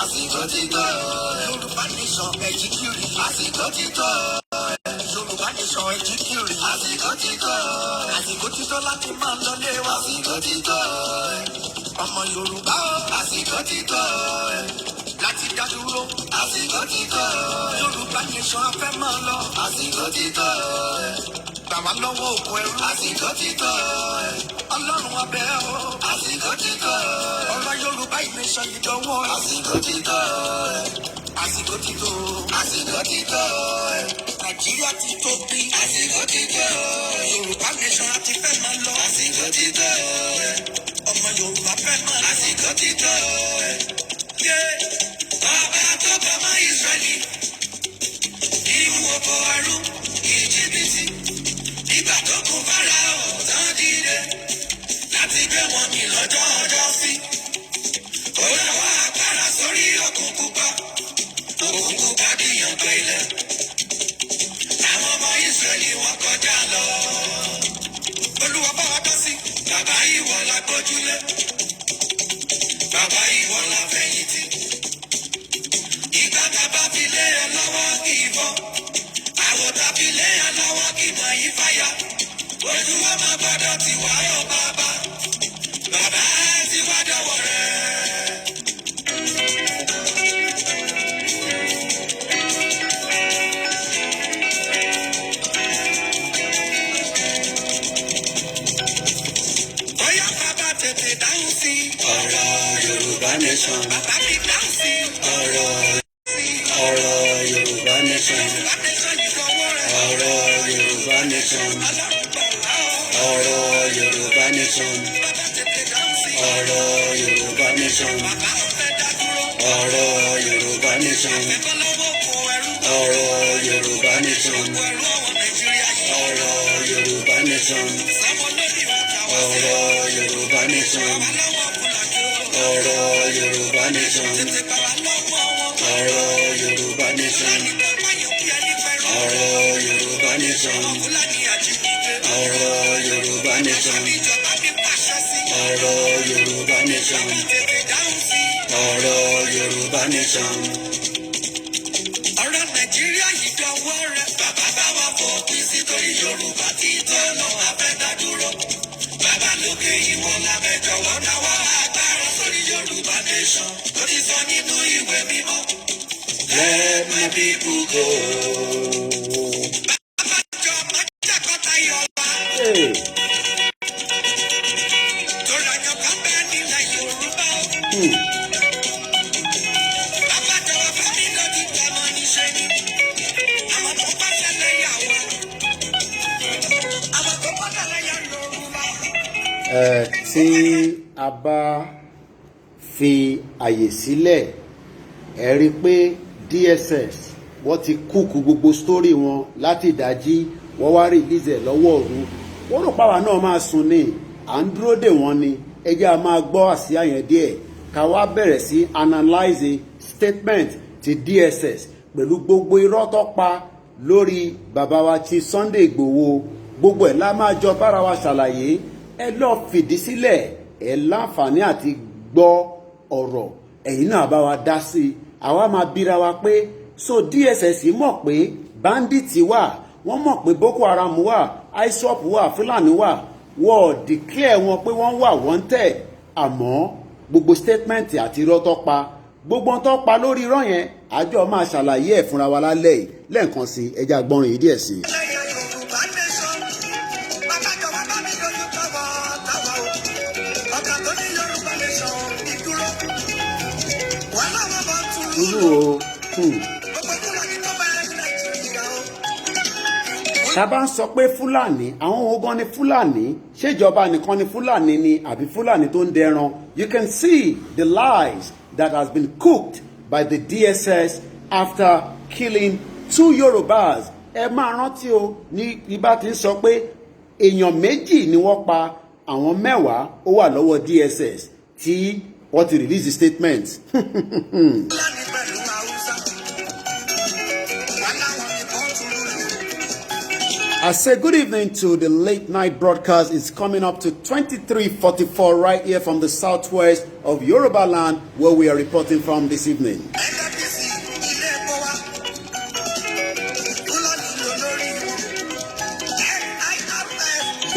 àsìkò ti tó. Yorùbá nation ẹ̀jíkìrì, àsìkò ti tó. Yorùbá nation ẹ̀jíkìrì, àsìkò ti tó. Àsìkò ti tó láti máa lọlé wa, àsìkò ti tó. Ọmọ Yorùbá o, àsìkò ti tó. Láti dá dúró, àsìkò ti tó. Yorùbá nation afẹ́ máa lọ, àsìkò ti tó. Gbà wá lọ́wọ́ òkú ẹrú, àsìkò ti tó. Ọlọ́run abẹ́ o, àsìkò ti tó. Ọ̀rọ̀ Yorùbá nation yìí dánwò, àsìkò ti tó. Àsìkò ti tó, àsìkò ti tó. Nàìjíríà ti tóbi, àsìkò ti tó. Yorùbá nation àti fẹ́ máa lọ, àsìkò ti tó. Ọmọ Yorùbá fẹ́ máa lọ, àsìkò ti tó. Ọba tó bá mọ́ Ísírẹ́lì, ìwú oko ẹrú, Íjíbítì. Nígbà tó kún Fáráò tán dìde láti gbé wọn mì lọ́jọ́ ọjọ́ sí. Ó lọ́wọ́ agbára sórí òkun pupa, òkun pupa dìyàn pé ilẹ̀. Àwọn ọmọ Ísírẹ́lì wọ́n kọjá lọ. Olúwa bá wa dá sí. Bàbá ìwọ la gbójúlé, bàbá ìwọ la fẹ̀yìntì. Ìgbà tá bá fi lé ẹ lọ́wọ́ kì í bọ́. Àwọn tàbí lé ẹ lọ́wọ́ kì í mọ̀ yí fàyà. Ojú ọmọ gbọ́dọ̀ ti wá yọ bàbá. Bàbá ti wá dọ̀wọ́ rẹ̀. Bóyá bàbá tètè dáhùn sí ọ̀rọ̀ Yorùbá nation. Bàbá mi dáhùn sí ọ̀rọ̀ Yorùbá nation. Ọ̀rọ̀ Yorùbá nation. Ọ̀rọ̀ Yorùbá nation. Ọ̀rọ̀ Yorùbá nation. Ọ̀rọ̀ Yorùbá nation. Ọ̀rọ̀ Yorùbá nation. Ọ̀rọ̀ Yorùbá nation. Ọ̀rọ̀ Yorùbá nation. Ọ̀rọ̀ Yorùbá nation. Ọ̀rọ̀ Yorùbá nation. Ọ̀rọ̀ Yorùbá nation. Ọ̀rọ̀ Yorùbá nation. Ọ̀rọ̀ Yorùbá nation. Ọ̀rọ̀ Yorùbá nation. Ọ̀rọ̀ Nàìjíríà yìí dọwọ́ rẹ̀. Bàbá bá wa fòpin sí torí Yorùbá tí tó lọ abẹ́dá dúró. Bàbá lókè ìwọ lábẹ́ jọ̀wọ́ náwó agbára sórí Yorùbá nation. Ó ti sọ nínú ìwé mímọ́. Let my people go. Bàbá jọ máa jàkọ́ta yọba. Tọ́lá yan ká bẹ́ẹ̀ nílẹ̀ Yorùbá. Bàbá jọ wá fẹ́ mi lọ́dí tẹ̀mọ́ níṣẹ́ ni. Àwọn tó bá tẹ̀lé yà wá. Àwọn tó bá tẹ̀lé yà Yorùbá. Tí a bá fi àyè sílẹ̀, ẹ rí i pé DSS wọ́n ti kúkú gbogbo sítórì wọn láti ìdájí, wọ́n wá rìlíìsì ẹ̀ lọ́wọ́ òru. Wọ́n rò páwa náà máa sùn ni, à ń dúró dè wọ́n ni. Ẹ jẹ́ a máa gbọ́ àsíá yẹn díẹ̀ ká wá bẹ̀rẹ̀ sí analyze statement ti DSS pẹ̀lú gbogbo irọ́ tó pa lórí bàbá wa ti Sunday Igboho. Gbogbo ẹ̀ la máa jọ bára wa ṣàlàyé. Ẹ lọ fìdí sílẹ̀, ẹ láǹfààní àti gbọ́ ọ̀rọ̀, ẹ̀yin náà bá wa dá sí i. Àwa máa bíra wa pé so DSS mọ̀ pé bandits wà, wọ́n mọ̀ pé Boko Haram wà, ISWAP wà, Fúlàní wà, wọ́n declare wọn pé wọ́n wà wanted. Àmọ́ gbogbo statement àti irọ́ tó pa, gbogbo tó pa lórí irọ́ yẹn àjọ máa ṣàlàyé ẹ̀ fúnra wa lálẹ́ yìí. Lẹ́ẹ̀kan sí ẹja gbọ́nrin yìí díẹ̀ sí i. Tá bá ń sọ pé Fúlàní, àwọn wo gan ni Fúlàní? Ṣèjọba nìkan ni Fúlàní ni àbí Fúlàní tó ń dẹran? You can see the lies that has been cooked by the DSS after killing 2 Yorubas. Ẹ máa rántí o, ní ibà tí ń sọ pé èèyàn méjì ni wọ́n pa, àwọn 10 ó wà lọ́wọ́ DSS tí wọ́n ti release the statement. I say good evening to the late night broadcast. It's coming up to 23:44 right here from the southwest of Yoruba land, where we are reporting from this evening.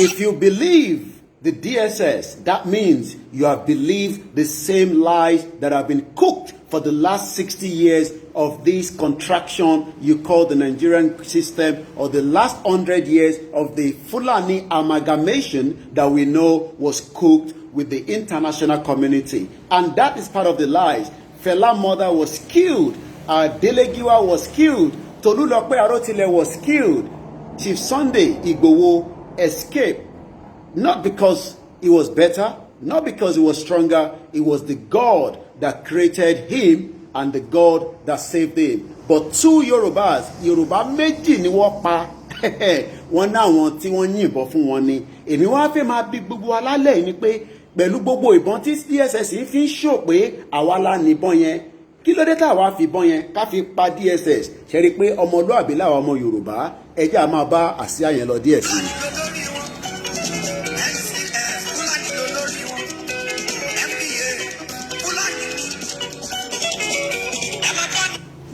If you believe the DSS, that means you have believed the same lies that have been cooked for the last 60 years of this contraction you call the Nigerian system, or the last 100 years of the Fulani amalgamation that we know was cooked with the international community. And that is part of the lies. Fela mother was killed. Delegiwa was killed. Tolulope Arotile was killed. Chief Sunday Igboho escaped. Not because he was better, not because he was stronger. It was the God that created him and the God that saved him. But two Yorubas, Yoruba méjì ni wọ́n pa. Wọ́n náà wọn tí wọ́n yìnbọn fún wọn ni. Èmi wá fẹ́ máa bi gbogbo alálẹ̀ ni pé pẹ̀lú gbogbo ìbọn tí DSS fi ń ṣò pé àwa la níbọn yẹn. Kí ló dé tá àwa fi ìbọn yẹn ká fi pa DSS? Ṣé rí pé ọmọlúàbí làwọn ọmọ Yorùbá ẹ jẹ́ á máa bá àsíá yẹn lọ díẹ̀ sí i.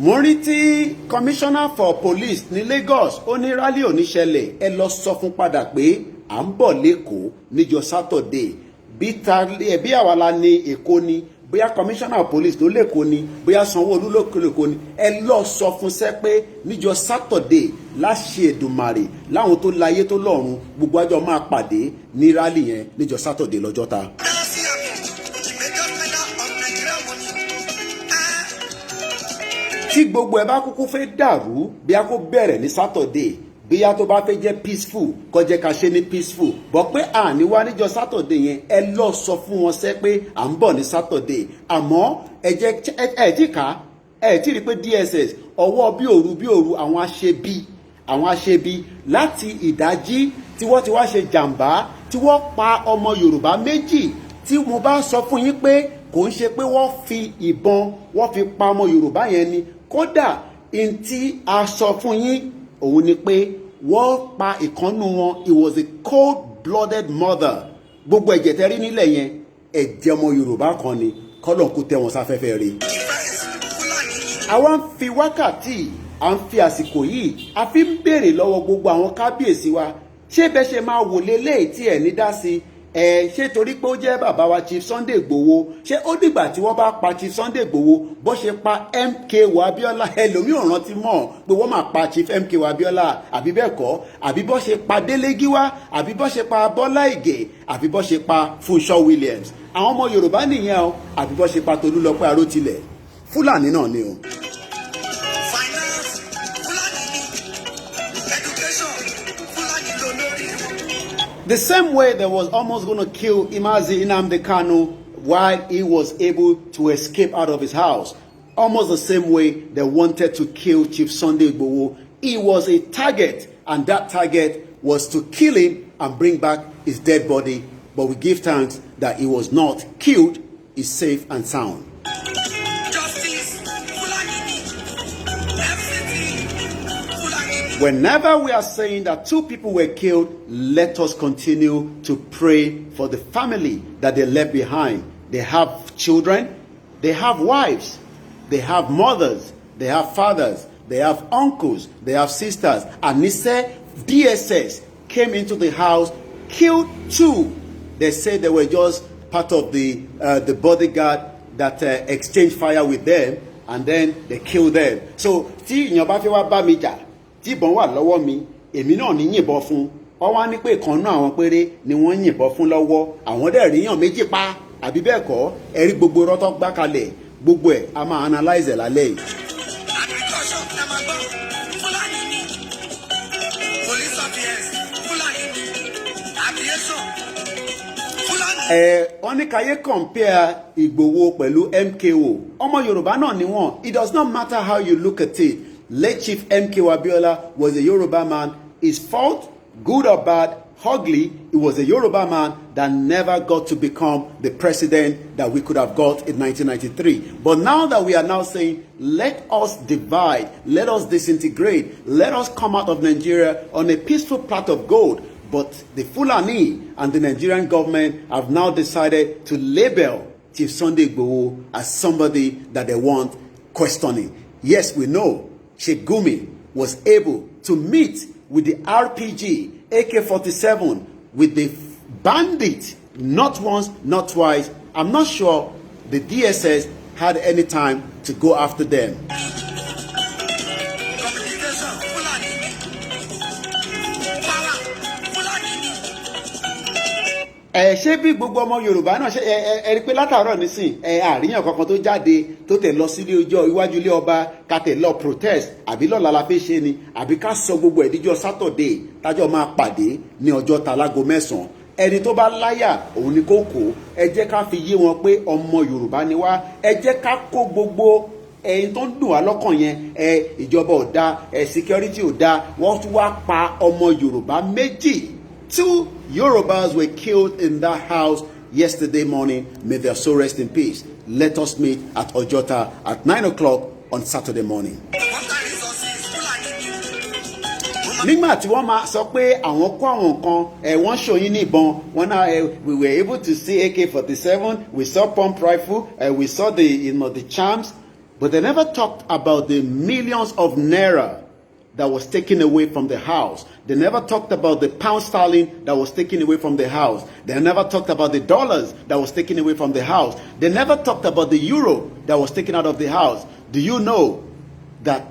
Mo rí tí commissioner for police ní Lagos ó ní rally oníṣẹ̀lẹ̀ ẹ lọ sọ fún padà pé à ń bọ̀ lẹ́kọ̀ọ́ níjọ́ Saturday bí àwa la ní Èkó ni bóyá commissioner of police ló lẹ́kọ̀ọ́ ni bóyá Sanwó-Olú ló lẹ́kọ̀ọ́ ni ẹ lọ sọ fún sẹ́ pé níjọ́ Saturday láṣẹ Èdùmàrè láwọn tó láyé tó lọ́run gbogbo àjọ máa pàdé ní rally yẹn níjọ́ Saturday lọ́jọ́ ta. Tí gbogbo ẹ bá kúkú fẹ́ dàrú bí a kò bẹ̀rẹ̀ ní Saturday bí a tó bá fẹ́ jẹ́ peaceful kó jẹ́ ká ṣe ní peaceful bọ́ pé àní wá níjọ́ Saturday yẹn ẹ lọ sọ fún wọn sẹ́ pé à ń bọ̀ ní Saturday àmọ́ ẹ jẹ́ ẹ tí rí pé DSS ọwọ́ bí òru àwọn aṣebi láti ìdájí tí wọ́n ti wá ṣe jàǹbá tí wọ́n pa ọmọ Yorùbá méjì tí mo bá sọ fún yín pé kò ń ṣe pé wọ́n fi ìbọn wọ́n fi pa ọmọ Yorùbá yẹn ni kódà n tí a sọ fún yín òun ni pé wọ́n pa ìkànnù wọn. It was a cold-blooded mother. Gbogbo ẹ̀jẹ̀ tẹ́rí nílẹ̀ yẹn ẹ̀jẹ̀ ọmọ Yorùbá kan ni kọ́lọ̀ kó tẹ́ wọn sáfẹ́fẹ́ rí. àwa ń fi wákàtí à ń fi àsìkò yìí a fi ń béèrè lọ́wọ́ gbogbo àwọn kábíyèsí wa ṣé bẹ́ẹ̀ ṣe máa wò lélẹ́yìí tí ẹ̀ ní dá sí ṣé torí pé ó jẹ́ bàbá wa Chief Sunday Igboho ṣé ó dìgbà tí wọ́n bá pa Chief Sunday Igboho bó ṣe pa MKO Abiola ẹlòmíì ò rántí mọ́ pé wọ́n máa pa Chief MKO Abiola àbí bẹ́ẹ̀ kọ́ àbí bó ṣe pa Délé Gíwá àbí bó ṣe pa Bọ́lá Ìgè àbí bó ṣe pa Fúnṣọ́ Williams àwọn ọmọ Yorùbá nìyẹn o àbí bó ṣe pa Tolúlọpẹ́ Arótilẹ̀ Fúlàní náà ni o. The same way they was almost going to kill Imazi Nnamdi Kanu while he was able to escape out of his house. Almost the same way they wanted to kill Chief Sunday Igboho. He was a target, and that target was to kill him and bring back his dead body. But we give thanks that he was not killed. He's safe and sound. Whenever we are saying that two people were killed, let us continue to pray for the family that they left behind. They have children, they have wives, they have mothers, they have fathers, they have uncles, they have sisters. And DSS came into the house, killed two. They said they were just part of the bodyguard that exchanged fire with them, and then they killed them. So, tí ìbọn wà lọ́wọ́ mi èmi náà ní yìnbọn fún wọ́n wá ní pé ìkan náà àwọn péré ni wọ́n yìnbọn fún lọ́wọ́ àwọn dẹ̀ ríyàn méjì pa àbí bẹ́ẹ̀ kọ́ ẹ̀rí gbogbo rọ́tọ́ gbá kalẹ̀ gbogbo ẹ̀ a máa analyze lálẹ́ yìí. Wọ́n ní káyé compare Ìgbòho pẹ̀lú MKO ọmọ Yorùbá náà ni wọ́n. It does not matter how you look at it. Late Chief MKO Abiola was a Yoruba man. His fault, good or bad, ugly. It was a Yoruba man that never got to become the president that we could have got in 1993. But now that we are now saying, let us divide, let us disintegrate, let us come out of Nigeria on a peaceful plot of gold. But the Fulani and the Nigerian government have now decided to label Chief Sunday Igboho as somebody that they want questioning. Yes, we know Sheikh Gumi was able to meet with the RPG, AK-47, with the bandit, not once, not twice. I'm not sure the DSS had any time to go after them. Ṣé bí gbogbo ọmọ Yorùbá náà ṣe ẹ rí pé látàárọ̀ nísìn àríyàn kankan tó jáde tó tẹ̀ lọ sílé ọjọ́ iwájú ilé ọba ká tẹ̀ lọ protest àbí lọ́la la fẹ́ ṣe ni àbí ká sọ gbogbo ẹ̀díjọ́ Saturday tájọ́ máa pàdé ní ọjọ́ talago 9 ẹni tó bá láyà òun ni kò kó ẹ jẹ́ ká fi yé wọn pé ọmọ Yorùbá ni wá ẹ jẹ́ ká kó gbogbo ẹ̀yin tó ń dùn wá lọ́kàn yẹn ìjọba ò dáa security ò dáa wọ́n tún wá pa ọmọ Yorùbá méjì. 2 Yorubas were killed in that house yesterday morning. May their soul rest in peace. Let us meet at Ojota at 9 o'clock on Saturday morning. Nígbà tí wọ́n máa sọ pé àwọn kó àwọn nǹkan wọ́n ṣòyìn ní ìbọn wọ́n náà we were able to see AK-47, we saw pump rifle, we saw the charms, but they never talked about the millions of naira that was taken away from the house. They never talked about the pound sterling that was taken away from the house. They never talked about the dollars that was taken away from the house. They never talked about the euro that was taken out of the house. Do you know that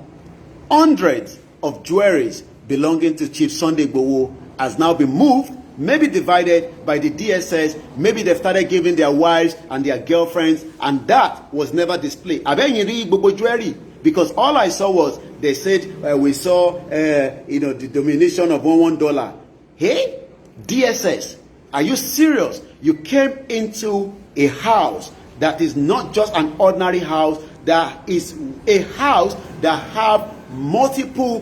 hundreds of jewelries belonging to Chief Sunday Igboho has now been moved, maybe divided by the DSS, maybe they've started giving their wives and their girlfriends, and that was never displayed. Abenyiri Igboho jewelry, because all I saw was they said we saw the domination of $1. Hey, DSS, are you serious? You came into a house that is not just an ordinary house, that is a house that have multiple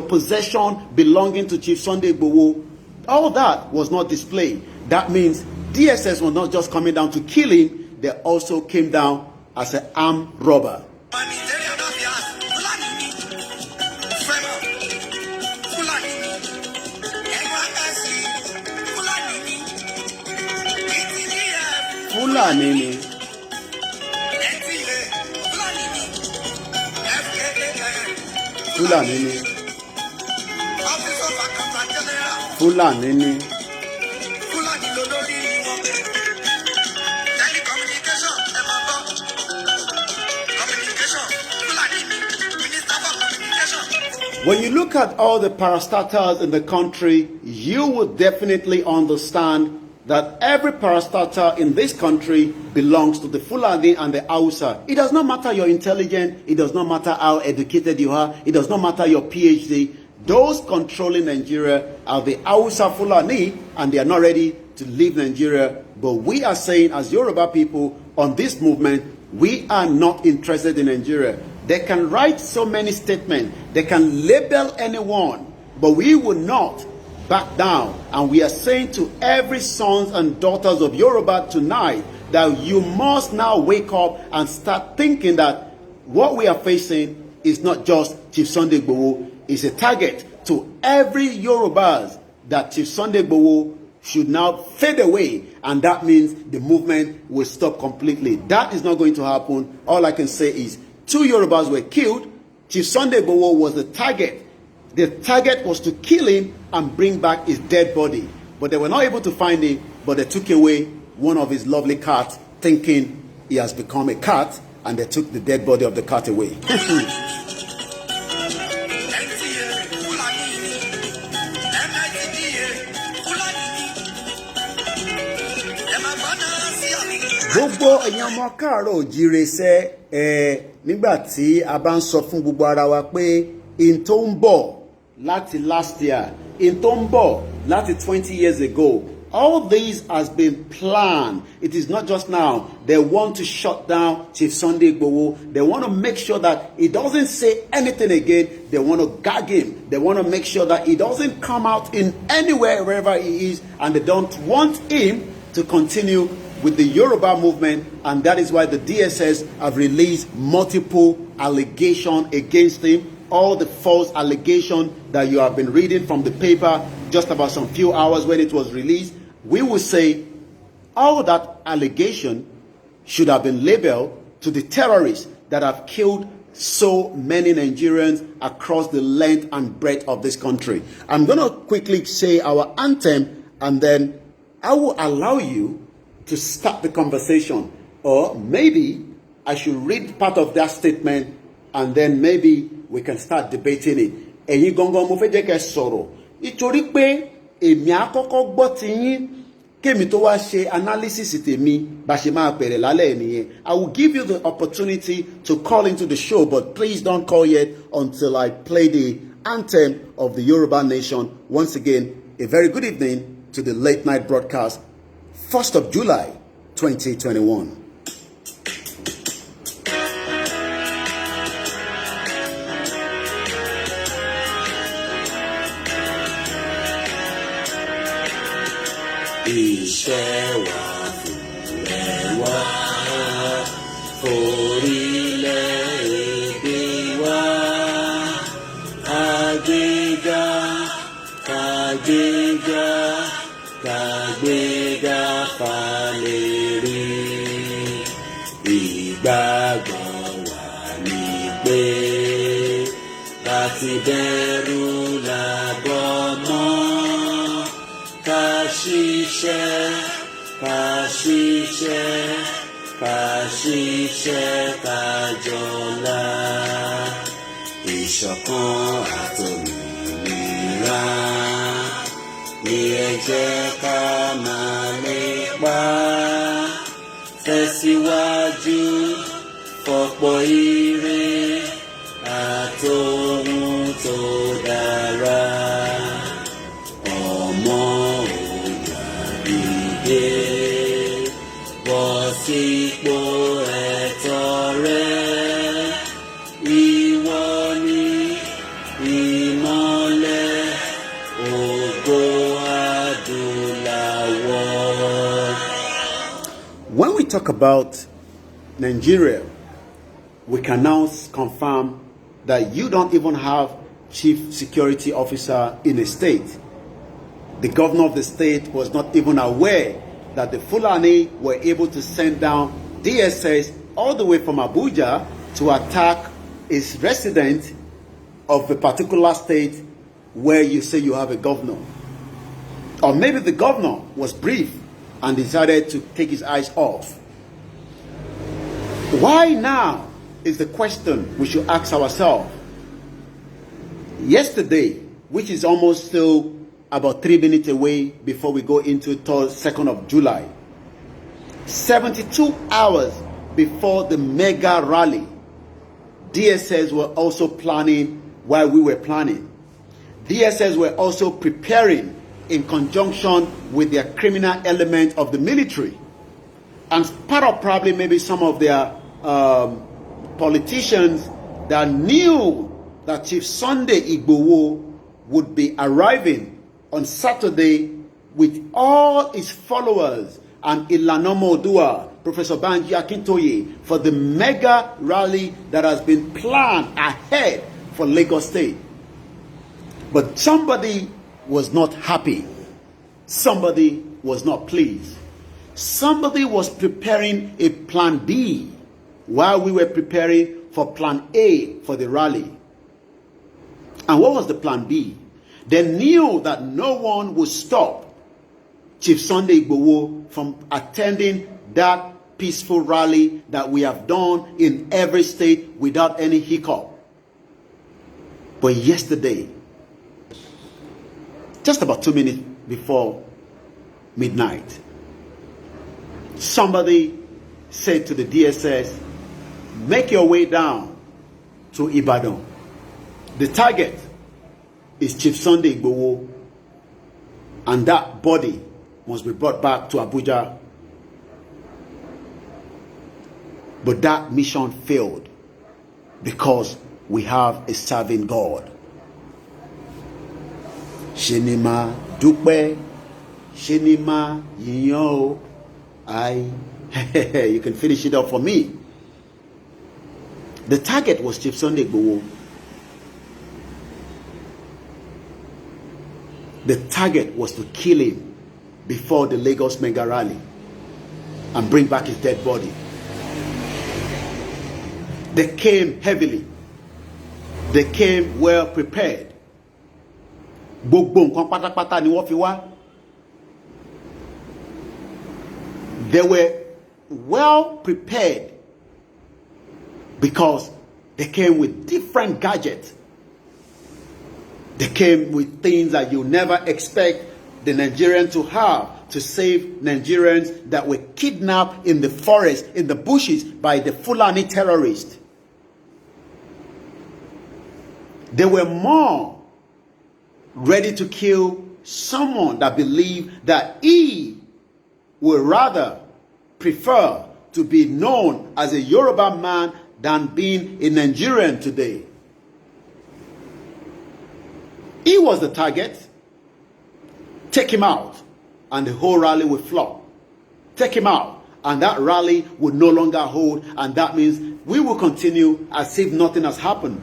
possession belonging to Chief Sunday Igboho. All that was not displayed. That means DSS was not just coming down to kill him, they also came down as an armed robber. Fulani ni. Fulani ni. Fulani ni. When you look at all the parastatals in the country, you would definitely understand that every parastatal in this country belongs to the Fulani and the Hausa. It does not matter you're intelligent, it does not matter how educated you are, it does not matter your PhD. Those controlling Nigeria are the Hausa Fulani, and they are not ready to leave Nigeria. But we are saying, as Yoruba people on this movement, we are not interested in Nigeria. They can write so many statements, they can label anyone, but we will not back down. And we are saying to every sons and daughters of Yoruba tonight that you must now wake up and start thinking that what we are facing is not just Chief Sunday Igboho, it's a target to every Yorubas that Chief Sunday Igboho should now fade away, and that means the movement will stop completely. That is not going to happen. All I can say is 2 Yorubas were killed. Chief Sunday Igboho was the target. The target was to kill him and bring back his dead body. But they were not able to find him, but they took away one of his lovely cats, thinking he has become a cat, and they took the dead body of the cat away. Gbogbo èèyàn ọmọ káàárọ̀ oòjíire ṣẹ́ nígbà tí a bá ń sọ fún gbogbo ara wa pé in tó ń bọ̀ láti last year, in tó ń bọ̀ láti 20 years ago, all this has been planned. It is not just now. They want to shut down Chief Sunday Igboho. They want to make sure that he doesn't say anything again. They want to gag him. They want to make sure that he doesn't come out in anywhere, wherever he is. And they don't want him to continue with the Yoruba movement. And that is why the DSS have released multiple allegations against him. All the false allegations that you have been reading from the paper just about some few hours when it was released, we will say all that allegation should have been labeled to the terrorists that have killed so many Nigerians across the length and breadth of this country. I'm going to quickly say our anthem, and then I will allow you to start the conversation. Or maybe I should read part of that statement, and then maybe we can start debating it. Ẹ̀yin gangan mo fẹ́ jẹ́ kẹ́ sọ̀rọ̀ nítorí pé èmi àkọ́kọ́ gbọ́ ti yín kémi tó wá ṣe analysis tèmi bá ṣe máa bẹ̀rẹ̀ lálẹ́ nìyẹn. I will give you the opportunity to call into the show, but please don't call yet until I play the anthem of the Yoruba nation. Once again, a very good evening to the late night broadcast, 1st of July 2021. Iṣẹ́ wa fúnlẹ̀ wa, orílẹ̀-èdè wa, àgbéga, kàgbéga, kàgbéga fàlèrè. Ìgbàgbọ́ wa ni pé láti bẹ̀rù làbọ̀ mọ́. Ká ṣiṣẹ́, ká ṣiṣẹ́, ká ṣiṣẹ́, ká jọlá. Ìṣọ̀kan àtòmìnira ni ẹ jẹ́ ká máa lépa. Tẹ̀síwájú fọ̀pọ̀ ire àtòhun tó dára. Bọ́ sípò ẹ̀tọ́ rẹ, ìwọ ni ìmọ́lẹ̀ ògo adúláwọ̀. When we talk about Nigeria, we can now confirm that you don't even have chief security officer in a state. The governor of the state was not even aware that the Fulani were able to send down DSS all the way from Abuja to attack a resident of a particular state where you say you have a governor. Or maybe the governor was briefed and decided to take his eyes off. Why now is the question we should ask ourselves. Yesterday, which is almost still about 3 minutes away before we go into 2nd of July, 72 hours before the mega rally, DSS were also planning while we were planning. DSS were also preparing in conjunction with their criminal element of the military. And part of probably maybe some of their politicians that knew that Chief Sunday Igboho would be arriving on Saturday with all his followers and Ilanomo Odua, Professor Banji Akintoye, for the mega rally that has been planned ahead for Lagos State. But somebody was not happy. Somebody was not pleased. Somebody was preparing a plan B while we were preparing for plan A for the rally. And what was the plan B? They knew that no one would stop Chief Sunday Igboho from attending that peaceful rally that we have done in every state without any hiccup. But yesterday, just about 2 minutes before midnight, somebody said to the DSS, make your way down to Ibadan. The target is Chief Sunday Igboho, and that body must be brought back to Abuja. But that mission failed because we have a serving God. Shenima Dupe, Shenima Yinyo. You can finish it up for me. The target was Chief Sunday Igboho. The target was to kill him before the Lagos mega rally and bring back his dead body. They came heavily. They came well prepared. Gbogbo nǹkan pátápátá ni wọ́n fi wá. They were well prepared because they came with different gadgets. They came with things that you never expect the Nigerians to have to save Nigerians that were kidnapped in the forest, in the bushes by the Fulani terrorists. They were more ready to kill someone that believed that he would rather prefer to be known as a Yoruba man than being a Nigerian today. He was the target. Take him out, and the whole rally will flop. Take him out, and that rally would no longer hold, and that means we will continue as if nothing has happened.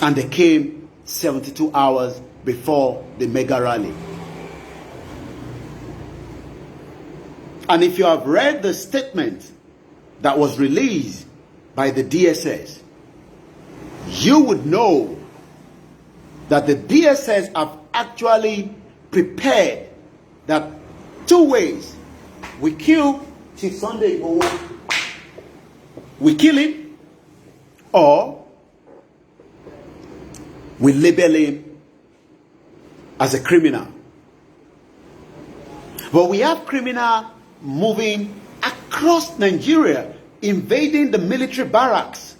And they came 72 hours before the mega rally. And if you have read the statement that was released by the DSS, you would know that the DSS have actually prepared that two ways. We kill Chief Sunday Igboho, we kill him, or we label him as a criminal. But we have criminal moving across Nigeria, invading the military barracks,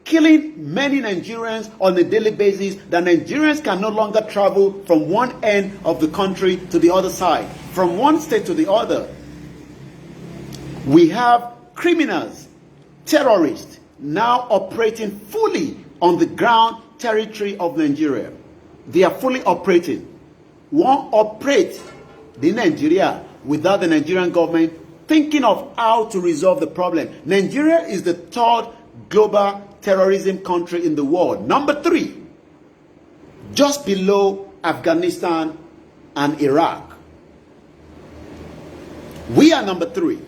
killing many Nigerians on a daily basis, that Nigerians can no longer travel from one end of the country to the other side, from one state to the other. We have criminals, terrorists, now operating fully on the ground territory of Nigeria. They are fully operating. One operate in Nigeria without the Nigerian government thinking of how to resolve the problem. Nigeria is the third global terrorism country in the world. Number 3, just below Afghanistan and Iraq. We are number 3.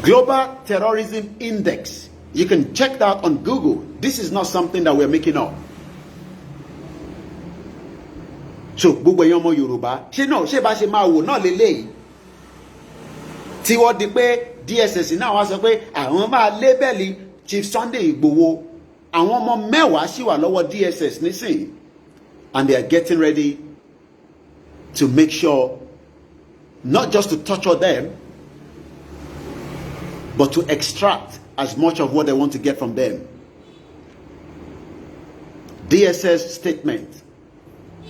Global Terrorism Index. You can check that on Google. This is not something that we're making up. So, gbogbo èèyàn ọmọ Yorùbá, ṣé bá ṣe máa wò náà lélẹ́yìí. Tí wọ́n di pé DSS náà wá sọ pé àwọn máa lébẹ̀lì Chief Sunday Igboho. Àwọn ọmọ mẹ́wàá sì wà lọ́wọ́ DSS nísìnyí. And they are getting ready to make sure not just to torture them, but to extract as much of what they want to get from them. DSS statement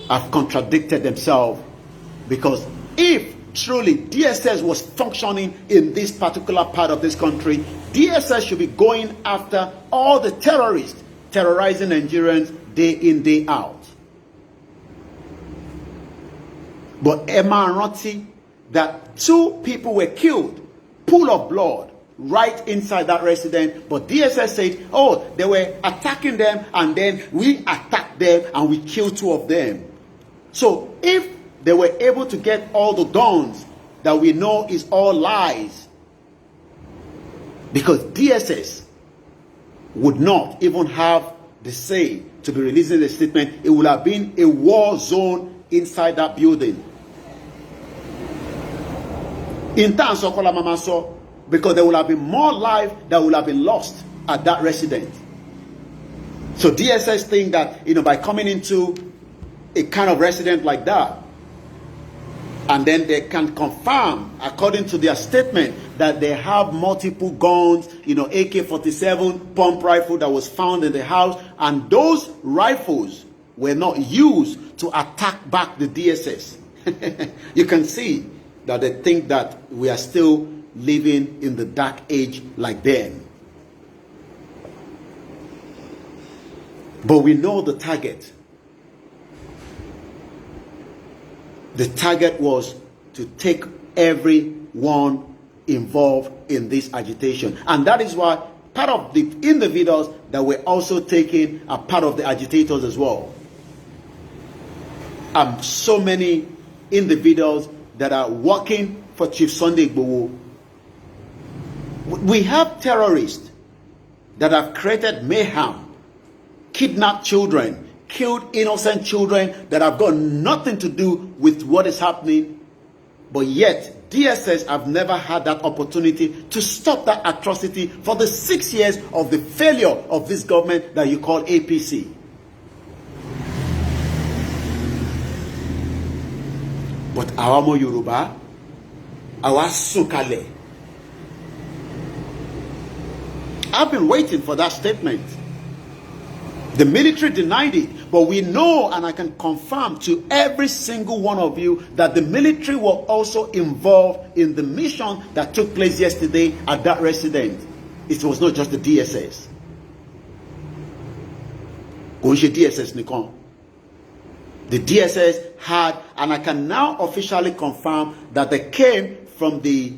have contradicted themselves, because if truly DSS was functioning in this particular part of this country, DSS should be going after all the terrorists terrorizing Nigerians day in, day out. But Emma Ranti, that 2 people were killed, pool of blood, right inside that residence. But DSS said, oh, they were attacking them, and then we attacked them and we killed 2 of them. So if they were able to get all the guns that we know is all lies, because DSS would not even have the say to be releasing the statement, it would have been a war zone inside that building. In terms of Kolamamaso, because there will have been more life that will have been lost at that residence. So DSS think that, by coming into a kind of residence like that, and then they can confirm, according to their statement, that they have multiple guns, AK-47 pump rifle that was found in the house, and those rifles were not used to attack back the DSS. You can see that they think that we are still living in the dark age like them. But we know the target. The target was to take everyone involved in this agitation. And that is why part of the individuals that were also taken are part of the agitators as well. So many individuals that are working for Chief Sunday Igboho. We have terrorists that have created mayhem, kidnapped children, killed innocent children that have got nothing to do with what is happening. But yet, DSS have never had that opportunity to stop that atrocity for the 6 years of the failure of this government that you call APC. But our Mo Yoruba, our Sukale. I've been waiting for that statement. The military denied it, but we know, and I can confirm to every single one of you, that the military were also involved in the mission that took place yesterday at that residence. It was not just the DSS. DSS Nikon. The DSS had, and I can now officially confirm that they came from the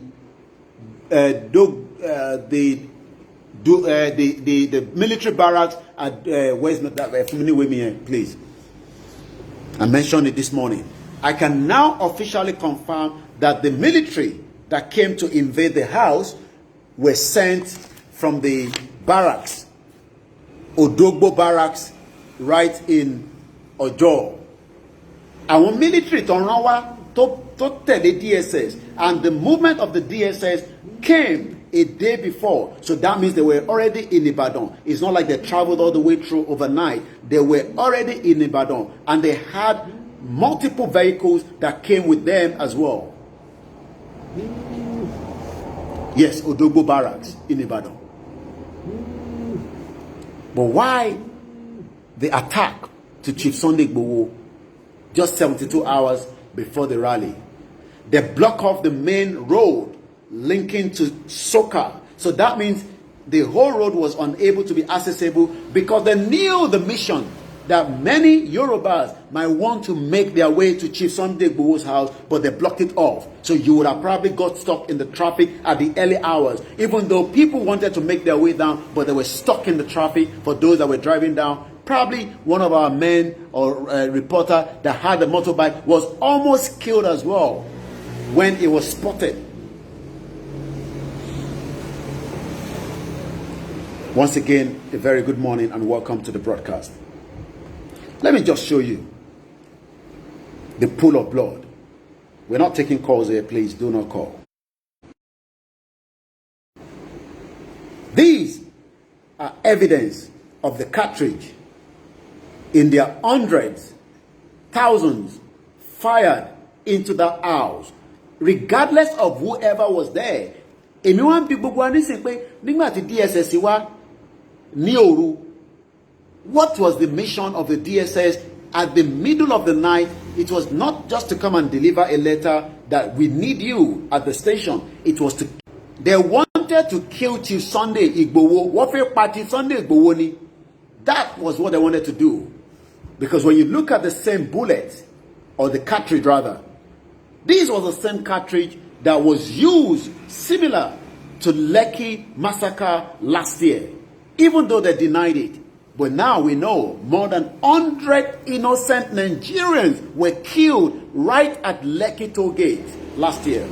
military barracks at where's that? Please. I mentioned it this morning. I can now officially confirm that the military that came to invade the house were sent from the barracks, Odogbo barracks, right in Ojo. Our military tó rán wá tó tẹ̀lé DSS, and the movement of the DSS came a day before. So that means they were already in Ibadan. It's not like they traveled all the way through overnight. They were already in Ibadan, and they had multiple vehicles that came with them as well. Yes, Odogbo Barracks in Ibadan. But why the attack to Chief Sunday Igboho just 72 hours before the rally? They block off the main road linking to Soka. So that means the whole road was unable to be accessible because they knew the mission that many Yorubas might want to make their way to Chief Sunday Igboho's house, but they blocked it off. So you would have probably got stuck in the traffic at the early hours, even though people wanted to make their way down, but they were stuck in the traffic for those that were driving down. Probably one of our men or reporter that had the motorbike was almost killed as well when it was spotted. Once again, a very good morning and welcome to the broadcast. Let me just show you the pool of blood. We're not taking calls here, please do not call. These are evidence of the cartridge in their hundreds, thousands fired into that house, regardless of whoever was there. Èmi wá ń bi gbogbo wa nísìn pé nígbà tí DSS wá ní òru, what was the mission of the DSS at the middle of the night? It was not just to come and deliver a letter that we need you at the station. It was to, they wanted to kill Chief Sunday Igboho. What for party Sunday Igboho ni? That was what they wanted to do. Because when you look at the same bullet, or the cartridge rather, this was the same cartridge that was used similar to Lekki massacre last year, even though they denied it. But now we know more than 100 innocent Nigerians were killed right at Lekki toll gate last year.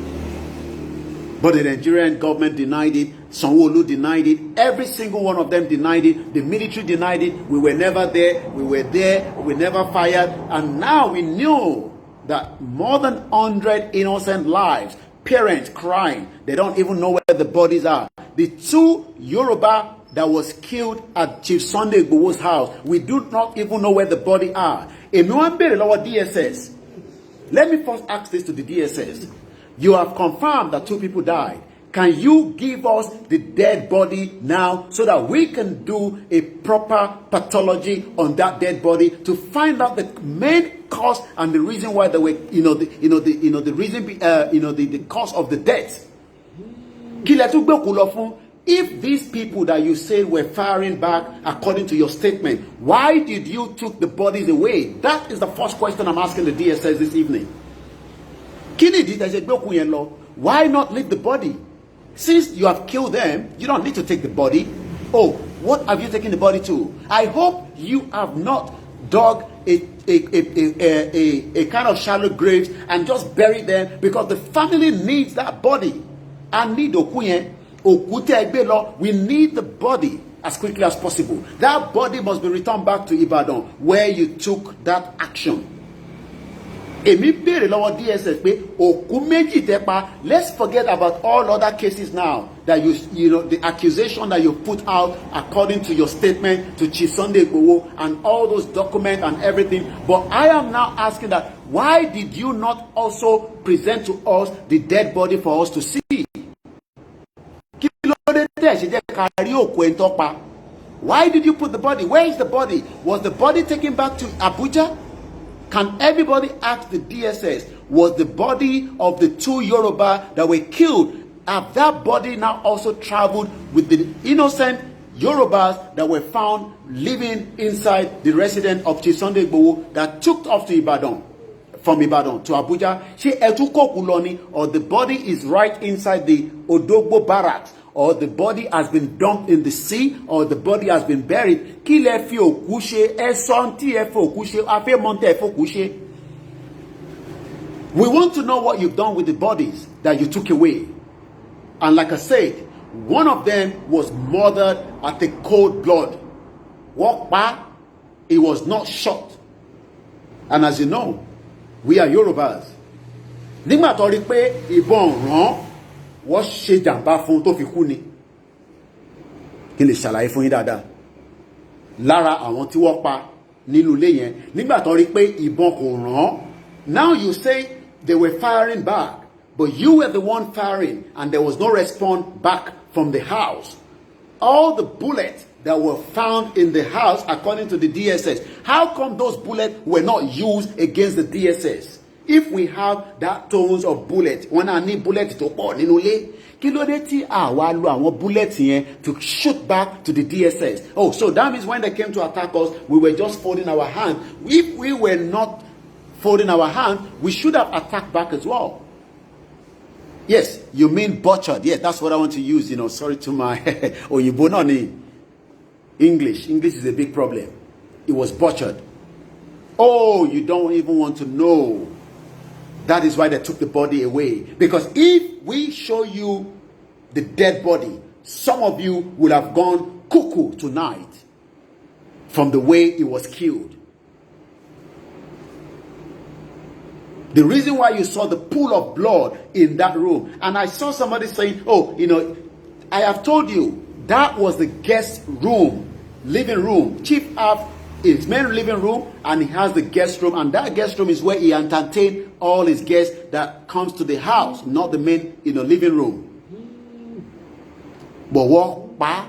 But the Nigerian government denied it. Sanwo-Olu denied it. Every single one of them denied it. The military denied it. We were never there. We were there. We never fired. And now we know that more than 100 innocent lives, parents crying. They don't even know where the bodies are. The two Yoruba that was killed at Chief Sunday Igboho's house, we do not even know where the body are. DSS. Let me first ask this to the DSS. You have confirmed that 2 people died. can you give us the dead body now so that we can do a proper pathology on that dead body to find out the main cause and the reason why the cause of the death? If these people that you say were firing back according to your statement, why did you took the bodies away? That is the first question I'm asking the DSS this evening. Why not leave the body? Since you have killed them, you don't need to take the body. Oh, what have you taken the body to? I hope you have not dug a kind of shallow graves and just buried them, because the family needs that body. And need we need the body as quickly as possible. That body must be returned back to Ibadan where you took that action. DSS, let's forget about all other cases now that the accusation that you put out according to your statement to Chief Sunday Igboho and all those documents and everything. But I am now asking that, why did you not also present to us the dead body for us to see? Why did you put the body? Where is the body? Was the body taken back to Abuja? Can everybody ask the DSS, was the body of the 2 Yoruba that were killed, have that body now also traveled with the innocent Yorubas that were found living inside the residence of Chief Sunday Igboho that took off to Ibadan, from Ibadan to Abuja? Or the body is right inside the Odogbo barracks, or the body has been dumped in the sea, or the body has been buried? We want to know what you've done with the bodies that you took away. And like I said, one of them was murdered at the cold blood. He was not shot. And as you know, we are Yorubas. Nígbà tó rí pé ìbọn ràn wọ́n ṣe jàǹbá fún tó fi kú ni. Kí lè ṣàlàyé fún yín dáadáa. Lára àwọn tí wọ́n pa nínú ilé yẹn, nígbà tó rí pé ìbọn kò ràn. Now you say they were firing back, but you were the one firing and there was no response back from the house. All the bullets that were found in the house, according to the DSS, how come those bullets were not used against the DSS? If we have that tons of bullets, when I need bullets to pọ̀ nínú ilé, kí ló dé tí àwa lo àwọn bullets yẹn to shoot back to the DSS? Oh, so that means when they came to attack us, we were just folding our hands. If we were not folding our hands, we should have attacked back as well. Yes, you mean butchered. Yeah, that's what I want to use. Sorry to my Oyinbo nani. English is a big problem. It was butchered. Oh, you don't even want to know. That is why they took the body away. Because if we show you the dead body, some of you would have gone cuckoo tonight from the way it was killed. The reason why you saw the pool of blood in that room, and I saw somebody saying, oh, I have told you, that was the guest room, living room. Chief have his main living room, and he has the guest room, and that guest room is where he entertains all his guests that comes to the house, not the main, living room. But what pa?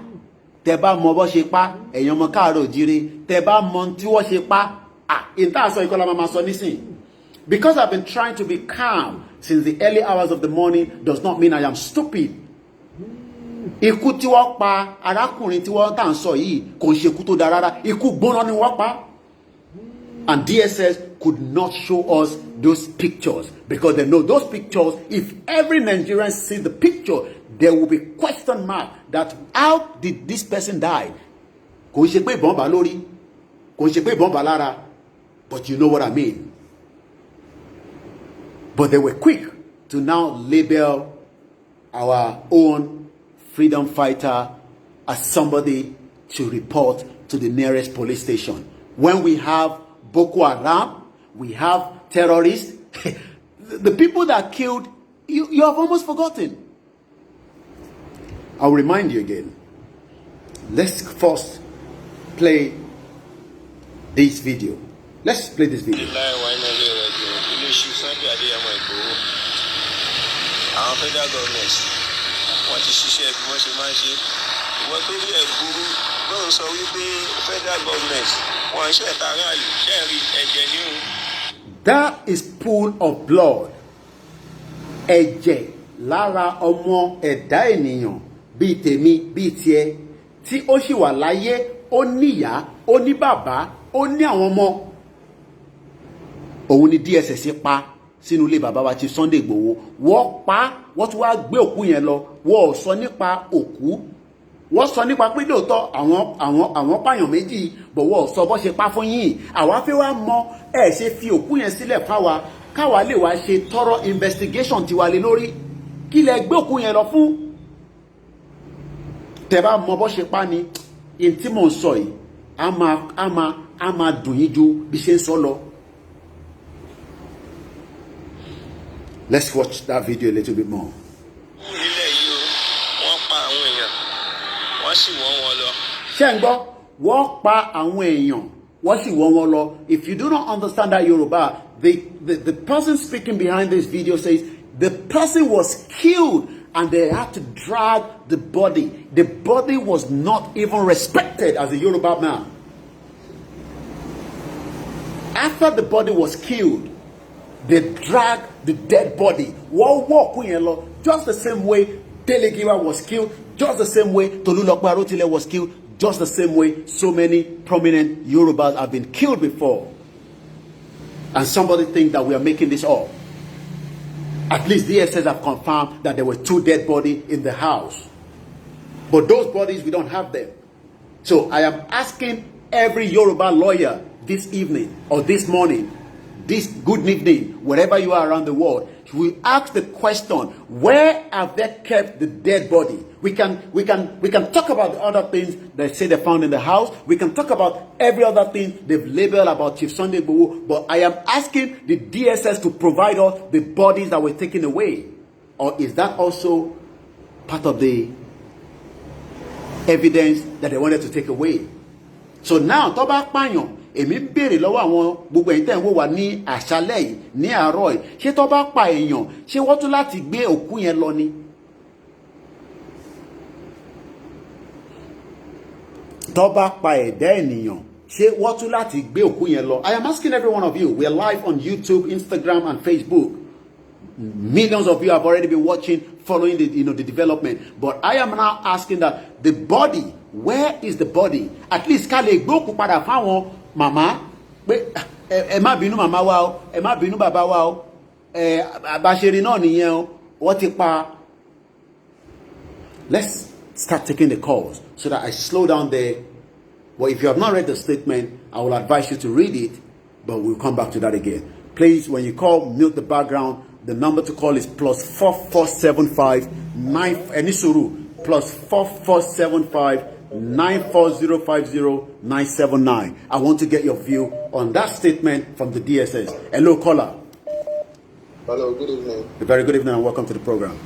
Teba mo bo se pa, eyan mo kaaro jire, teba mo ti wo se pa. In that so ikola mama so nisin. Because I've been trying to be calm since the early hours of the morning does not mean I am stupid. Ikú tí wọ́n pa arákùnrin tí wọ́n tàn sọ yìí kò ṣe ikú tó dára rárá, ikú gbóná ni wọ́n pa. And DSS could not show us those pictures because they know those pictures, if every Nigerian sees the picture, there will be question mark that how did this person die? Kò ṣe pé ìbọn bá lórí, kò ṣe pé ìbọn bá lára, but you know what I mean. But they were quick to now label our own freedom fighter as somebody to report to the nearest police station. When we have Boko Haram, we have terrorists, the people that killed, you have almost forgotten. I'll remind you again. Let's first play this video. Let's play this video. Our federal government bó ṣe máa ń ṣe. Ìwọ tó rí ẹ̀ burú ló ń sọ wípé federal government wọn ń ṣẹ̀ta aráàlú ṣẹ́ẹ̀rí ẹ̀jẹ̀ ní o. That is pool of blood. Ẹ̀jẹ̀ lára ọmọ ẹ̀dá ènìyàn bíi tèmi bíi tiẹ̀ tí ó sì wà láyé, ó níyà, ó ní bàbá, ó ní àwọn ọmọ. Òun ni DSS pa sínú ilé bàbá wa Chief Sunday Igboho. Wọ́n pa, wọ́n tún wá gbé òkú yẹn lọ. Wọ́n ò sọ nípa òkú. Wọ́n sọ nípa pé lóòótọ́ àwọn pààyàn méjì, bọ̀ wọ́n ò sọ bó ṣe pa fún yín. Àwa fẹ́ wá mọ ẹ̀ ṣe fi òkú yẹn sílẹ̀ fáwa káwa lè wá ṣe thorough investigation tiwa lé lórí. Kí lẹ gbé òkú yẹn lọ fún? Tẹ́ bá mọ bó ṣe pa ni, in tí mò ń sọ yìí, a máa dùn yín ju bí ṣe ń sọ lọ. Let's watch that video a little bit more. Nílẹ̀ yìí o, wọ́n pa àwọn èèyàn, wọ́n sì wọ́n wọn lọ. Ṣé ń gbọ́? Wọ́n pa àwọn èèyàn, wọ́n sì wọ́n wọn lọ. If you do not understand that Yoruba, the person speaking behind this video says the person was killed and they had to drag the body. The body was not even respected as a Yoruba man. After the body was killed, they dragged the dead body. Wọ́n wọ́ òkú yẹn lọ, just the same way Delegiwa was killed, just the same way Tolulope Arotile was killed, just the same way so many prominent Yorubas have been killed before. And somebody thinks that we are making this up. At least DSS have confirmed that there were 2 dead bodies in the house. But those bodies, we don't have them. So I am asking every Yoruba lawyer this evening or this morning, this good evening, wherever you are around the world, we ask the question, where have they kept the dead body? We can talk about the other things they say they found in the house. We can talk about every other thing they've labeled about Chief Sunday Igboho. But I am asking the DSS to provide us the bodies that were taken away. Or is that also part of the evidence that they wanted to take away? So now, tó bá pààyàn, èmi béèrè lọ́wọ́ àwọn gbogbo ẹ̀yin tẹ́ ń wò wá ní àṣálẹ́ yìí ní àárọ̀ yìí, ṣé tó bá pa èèyàn, ṣé wọ́n tún láti gbé òkú yẹn lọ ni? Tó bá pa ẹ̀dá ènìyàn, ṣé wọ́n tún láti gbé òkú yẹn lọ? I am asking every one of you. We are live on YouTube, Instagram and Facebook. Millions of you have already been watching, following the development. But I am now asking that the body, where is the body? At least ká lè gbé òkú padà fáwọn màmá pé ẹ má bínú màmá wa o, ẹ má bínú bàbá wa o, àbáṣeré náà nìyẹn o, wọ́n ti pa. Let's start taking the calls so that I slow down there. Well, if you have not read the statement, I will advise you to read it, but we'll come back to that again. Please, when you call, mute the background. The number to call is +4475 +4475 94050 I want to get your view on that statement from the DSS. Hello, caller. Hello, good evening. A very good evening and welcome to the program.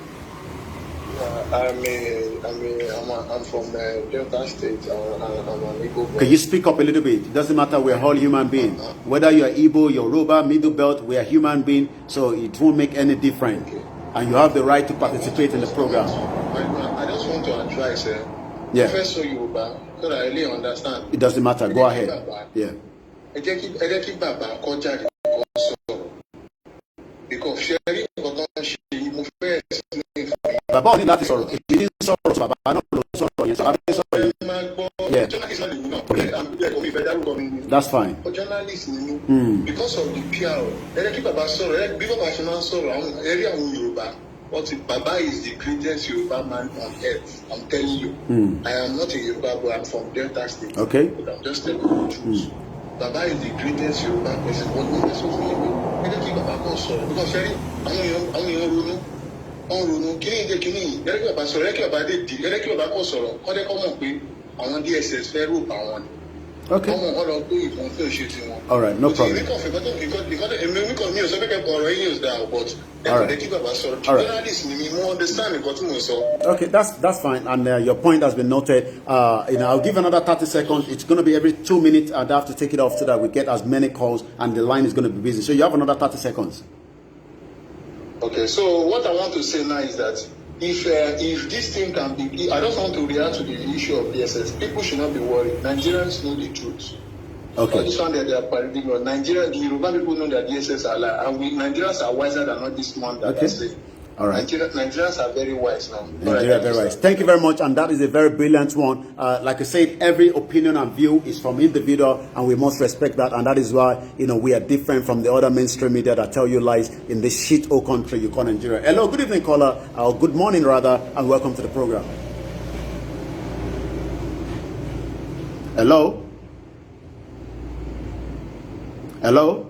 I'm from Delta State. I'm an Igboho. Can you speak up a little bit? It doesn't matter. We're all human beings. Whether you're Igbo, Yoruba, Middle Belt, we are human beings, so it won't make any difference. Okay. And you have the right to participate in the program. I just want to advise. Yeah. First, Yoruba, so that I really understand. It doesn't matter. Go ahead. Yeah. Because sharing bàbá ò ní láti sọ̀rọ̀ èyí ní sọ̀rọ̀ bàbá náà ló sọ̀rọ̀ yẹn bàbá fẹ́ sọ̀rọ̀ yẹn. That's fine. Journalist ni because of the PR ẹ̀rẹ́ kí bàbá sọ̀rọ̀ bí bàbá ṣe máa ń sọ̀rọ̀ àwọn ẹ̀rí àwọn Yorùbá wọ́n ti bàbá is the greatest Yoruba man on earth. I'm telling you. I am not a Yoruba but I'm from Delta State. Okay. But I'm just telling you the truth. Bàbá is the greatest Yoruba person. Wọ́n ní ẹ̀sọ́ fún mi ẹ̀rẹ́ kí bàbá kan sọ̀rọ̀ because ẹ̀rí àwọn èèyàn ronú. Ọ̀rùn kìíní ìdè kìíní ẹ̀rẹ́kì bàbá sọ̀rọ̀ ẹ̀rẹ́kì bàbá dé di ẹ̀rẹ́kì bàbá kọ̀ sọ̀rọ̀ kọ́dẹ́ kọ́ mọ̀ pé àwọn DSS fẹ́ rò bá wọn ni. Okay. Ọmọ ọ̀rọ̀ pé ìfọ̀n fẹ́ ṣe ti wọn. All right, no problem. Èmi mi ò sọ pé kẹ́kọ̀ọ́ ọ̀rọ̀ yín ò dáa but ẹ̀rẹ́kì bàbá sọ̀rọ̀ journalist ni mi mo understand nǹkan tí mo sọ. Okay, that's fine, and your point has been noted. I'll give another 30 seconds. It's going to be every 2 minutes. I'd have to take it off so that we get as many calls, and the line is going to be busy. So you have another 30 seconds. Okay, so what I want to say now is that if this thing can be, I just want to react to the issue of DSS. People should not be worried. Nigerians know the truth. Okay. All this one that they are parading on Nigeria, the Yoruba people know that DSS are lying, and Nigerians are wiser than all this man that they say. All right. Nigerians are very wise now. Nigeria, very wise. Thank you very much, and that is a very brilliant one. Like I said, every opinion and view is from individual, and we must respect that. And that is why we are different from the other mainstream media that tell you lies in this shit hole country you call Nigeria. Hello, good evening, caller. Good morning, rather, and welcome to the program. Hello. Hello.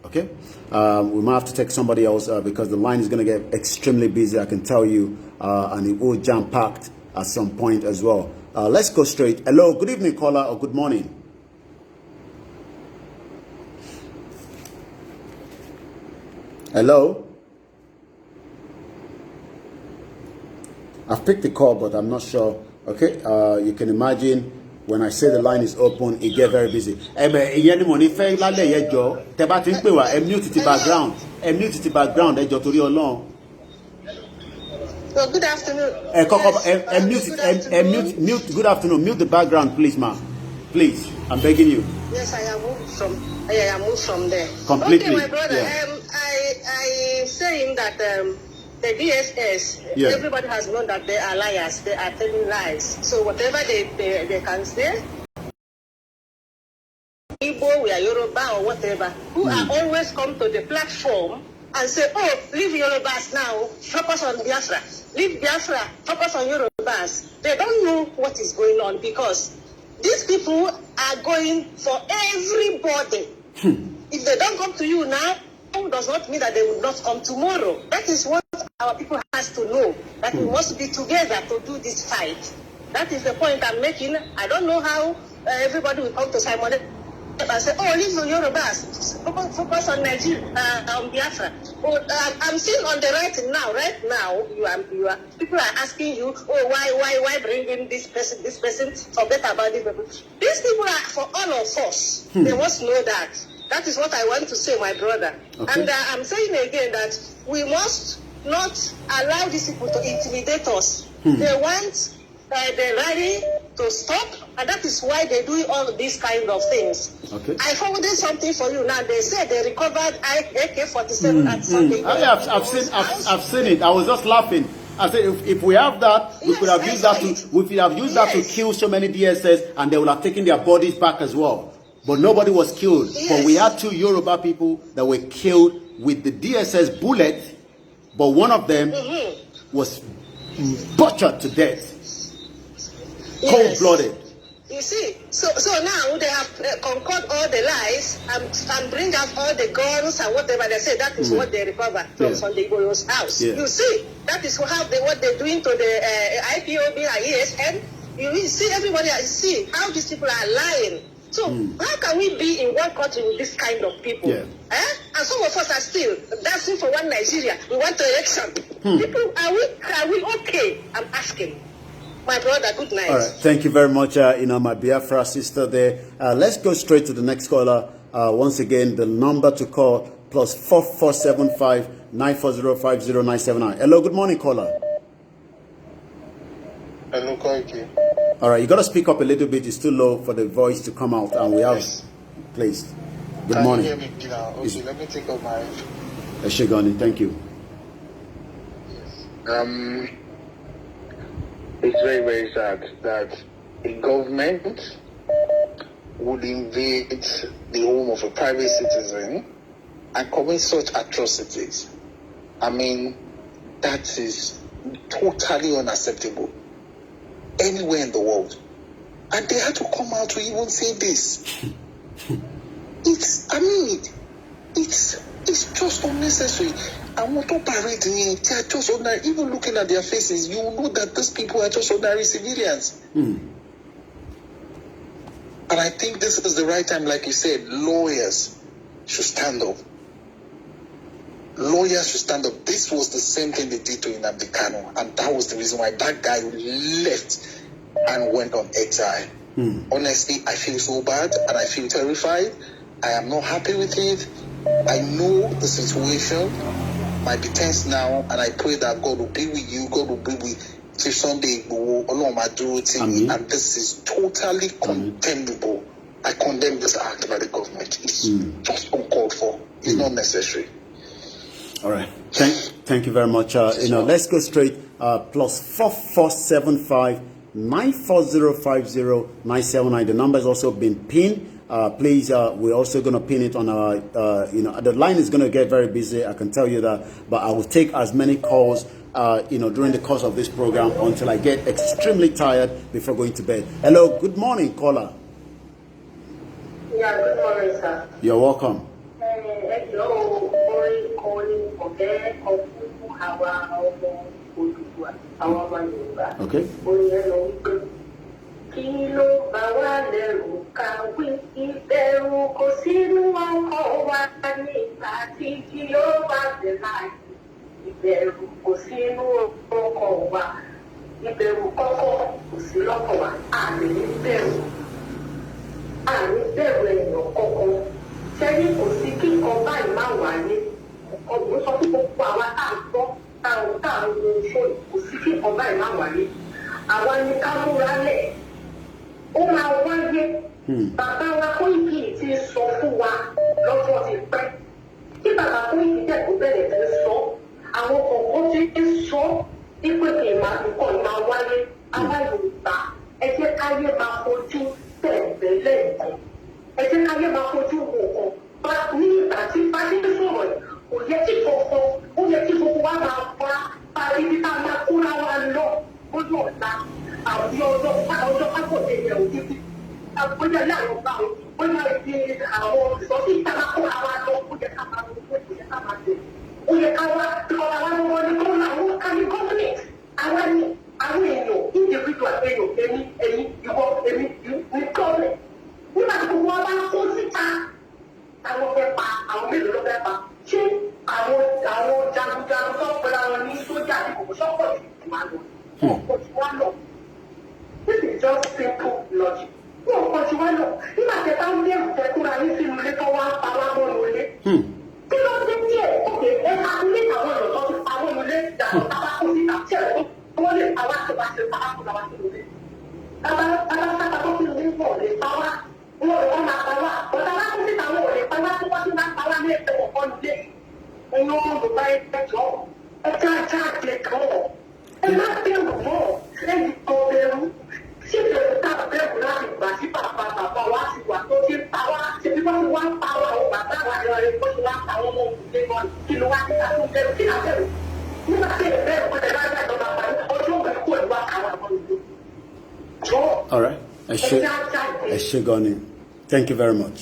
Okay. We might have to take somebody else because the line is going to get extremely busy, I can tell you, and it will jam-packed at some point as well. Let's go straight. Hello, good evening, caller, or good morning. Hello? I've picked the call, but I'm not sure. Okay, you can imagine when I say the line is open, it get very busy. Mute the background. Mute the background. Well, good afternoon. Mute. Good afternoon. Mute the background, please, ma'am. Please, I'm begging you. Yes, I am moved from there. Completely. Okay, my brother. Yeah. I'm saying that the DSS, yeah. Everybody has known that they are liars. They are telling lies. So whatever they can say, Igbo, we are Yoruba or whatever, who are always come to the platform and say, oh, leave Yorubas now, focus on Biafra. Leave Biafra, focus on Yorubas. They don't know what is going on because these people are going for everybody. If they don't come to you now, it does not mean that they will not come tomorrow. That is what our people has to know, that we must be together to do this fight. That is the point I'm making. I don't know how everybody will come to Simon and say, oh, leave the Yorubas, focus on Nigeria, on Biafra. I'm seeing on the right now, you are people are asking you, oh, why bring in this person, forget about this people. These people are for all of us. They must know that. That is what I want to say, my brother. Okay. And I'm saying again that we must not allow these people to intimidate us. They want the rally to stop, and that is why they do all these kind of things. Okay. I forwarded something for you now. They said they recovered AK-47 at Sunday. I've seen it. I was just laughing. I said, if we have that, we could have used that to kill so many DSS, and they would have taken their bodies back as well. But nobody was killed. Yes. But we had 2 Yoruba people that were killed with the DSS bullet, but one of them was butchered to death. Cold-blooded. You see, so now they have conquered all the lies and bring out all the guns and whatever they say. That is what they recover from Sunday Igboho's house. Yeah. You see, that is what they're doing to the IPOB and ESN. You see, everybody see how these people are lying. So how can we be in one country with this kind of people? Yeah. And some of us are still dancing for one Nigeria. We want election. People, are we okay? I'm asking. My brother, good night. All right. Thank you very much, my Biafra sister there. Let's go straight to the next caller. Once again, the number to call +4475 9405079. Hello, good morning, caller. Hello, Koiki. All right, you got to speak up a little bit. It's too low for the voice to come out, and we have please. Good morning. Can you hear me now? Okay, let me take off my. Eshigani, thank you. Yes. It's very, very sad that a government would invade the home of a private citizen and commit such atrocities. I mean, that is totally unacceptable anywhere in the world. And they had to come out to even say this. It's just unnecessary. And what parade me, they are just ordinary. Even looking at their faces, you know that these people are just ordinary civilians. And I think this is the right time, like you said, lawyers should stand up. Lawyers should stand up. This was the same thing they did to Nnamdi Kanu, and that was the reason why that guy left and went on exile. Honestly, I feel so bad and I feel terrified. I am not happy with it. I know the situation. my defense now, and I pray that God will be with you, God will be with Chief Sunday Igboho, and this is totally condemnable. I condemn this act by the government. It's just uncalled for. It's not necessary. All right. Thank you very much. Let's go straight. Plus 4475 94050 979. The number has also been pinned. Please, we're also going to pin it on our, the line is going to get very busy. I can tell you that, but I will take as many calls, during the course of this program until I get extremely tired before going to bed. Hello, good morning, caller. Yeah, good morning, sir. You're welcome. Okay. Kilo bawaleru kawi iberu kosinu wa nígbà tí kilo badelai iberu kosinu oko wa iberu koko kosilo wa ani iberu èèyàn koko sẹ́yìn kò sí kí nǹkan báyìí má wáyé ọdún sọ fún gbogbo àwa táwọn ṣó kò sí kí nǹkan báyìí má wáyé àwa ní ká múra lẹ̀. Ó máa wáyé bàbá wa Koiki ti sọ fún wa lọ́jọ́ ti pẹ́. Kí bàbá Koiki dẹ̀ kó bẹ̀rẹ̀ ti sọ, àwọn kọ̀ọ̀kan ti ń sọ wípé kì í máa nǹkan máa wáyé. Àwa Yorùbá ẹ jẹ́ káyé máa fojú tẹ̀lé nǹkan. Ẹ jẹ́ káyé máa fojú wo nǹkan. Bá ní ìgbà tí Fádé sọ̀rọ̀ yìí, kò yẹ kí kankan, ó yẹ kí gbogbo wa máa bá parí bí ká máa kóra wa lọ lójú ọ̀la. Àwọn ọjọ́ pápọ̀ tẹ̀lé òjì bí bóyá ilé àwọn ọba o bóyá ibi àwọn ìsọ̀tí ìtàlákọ̀ àwa lọ ó yẹ ká máa lọ ó yẹ ká máa tẹ̀ ó yẹ ká wá ọba wa lọ́wọ́ ní kó làwọn ká ní gọ́ọ̀mẹ̀ntì àwa ní àwọn èèyàn individual èèyàn èmi ìwọ èmi ní gọ́ọ̀mẹ̀ nígbà tí gbogbo wa bá kó síta àwọn fẹ́ pa àwọn mélòó ló fẹ́ pa ṣé àwọn jagunjagun tó pẹ̀lú àwọn ní sójà ní kòkó sọ́kọ̀ tí wọ́n lọ ọ̀pọ̀ tí wọ́n lọ. This is just simple logic. Wọ́n kọ́ ti wá lọ. Nígbà tí bá ń lé ìfẹ́kúra ní sínú ilé tó wá ń pa wá mọ́nu ilé. Kí ló dé díẹ̀? Òkè ẹ máa ń lé àwọn ọ̀rọ̀ tó ti pa mọ́nu ilé ìdàgbọ́ tábàkù síta tí ẹ̀rọ wọ́n lè pa wá tó bá ṣe tábàkù làwá sí ilé. Tábàkù sí ilé wọ̀ lè pa wá. Wọ́n máa pa wá. Ọ̀tá bá kú síta wọn ò lè pa wá tó wá sí máa pa wá ní ẹ̀fẹ̀ ọ̀kan ilé. Ẹ̀yin ọmọ Yorùbá ẹ̀jọ̀ ẹ̀já àjẹ kan. Ẹ má bẹ̀rù mọ́ ẹ̀yìn kan bẹ̀rù. Ṣé ìbẹ̀rù tá a bẹ̀rù láti gbà sí bàbá wa ti wà tó ti ń pa wá? Ṣé bí wọ́n ti wá ń pa wá o bàbá wa lọ rẹ̀ bó ti wá ń pa wọ́n mọ́ òkùnkùn lé wọn? Kí ló wá ní ká tún bẹ̀rù? Kí ló bẹ̀rù? Nígbà tí ìbẹ̀rù kò tẹ̀ bá gbà ìjọba pa ní ọjọ́ òwe kú ẹ̀ wá àwọn ọmọ ìlú. All right. Eshegoni. Thank you very much.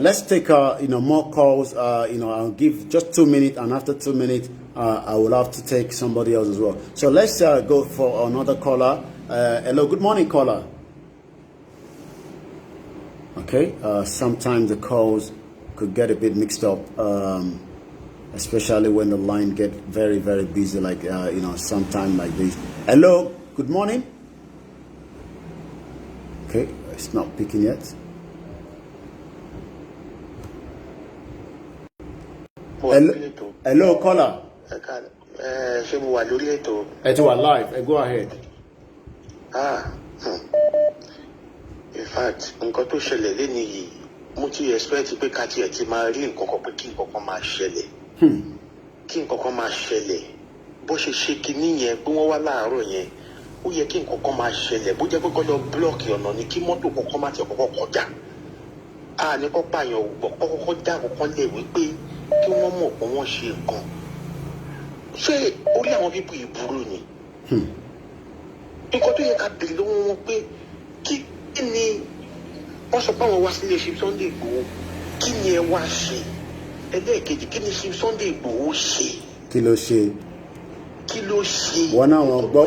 Let's take more calls. I'll give just 2 minutes, and after 2 minutes, I will have to take somebody else as well. So let's go for another caller. Hello, good morning, caller. Okay, sometimes the calls could get a bit mixed up, especially when the line get very, very busy, like sometime like this. Hello, good morning. Okay, it's not picking yet. Hello, caller. You are live. Go ahead. In fact, nǹkan tó ṣẹlẹ̀ lẹ́ni yìí, mo ti expect pé ká tiẹ̀ ti máa rí nǹkan kan pé kí nǹkan kan máa ṣẹlẹ̀. Kí nǹkan kan máa ṣẹlẹ̀. Bó ṣe kinní yẹn, bí wọ́n wá láàárọ̀ yẹn, ó yẹ kí nǹkan kan máa ṣẹlẹ̀. Bó jẹ́ pé kọ́ lọ búlọ̀kì ọ̀nà ni kí mọ́tò kankan má ti kọ́kọ́ kọjá. Ní kọ́ pààyàn ògbọ̀ kọ́kọ́ dá kankan lè wí pé kí wọ́n mọ̀ pé wọ́n ṣe nǹkan. Ṣé orí àwọn pípọ̀ ìburú ni? Nǹkan tó yẹ ká bèrè lọ́wọ́ wọn pé kí ni wọ́n sọ pé àwọn wá sílé ṣe Sunday Igboho, kí ni ẹ wá ṣe? Ẹlẹ́ẹ̀kejì, kí ni ṣe Sunday Igboho ṣe? Kí ló ṣe? Wọ́n náà wọ́n gbọ́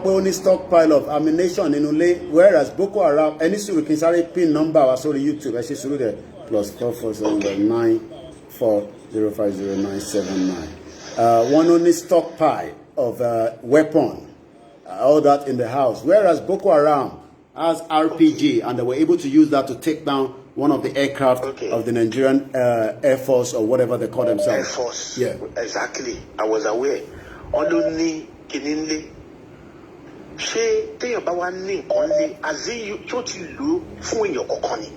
pé ó ní stockpile of ammunition nínú ilé, whereas Boko Haram ẹni sùúrù kí n sáré pin number wa sórí YouTube ẹ ṣe sùúrù dẹ̀ +44794050979. One only stockpile of weapon, all that in the house, whereas Boko Haram has RPG and they were able to use that to take down one of the aircraft of the Nigerian Air Force or whatever they call themselves. Air Force. Yeah. Exactly. I was aware. Only Kininle. She tell about one name only as you totally look for your kokoni.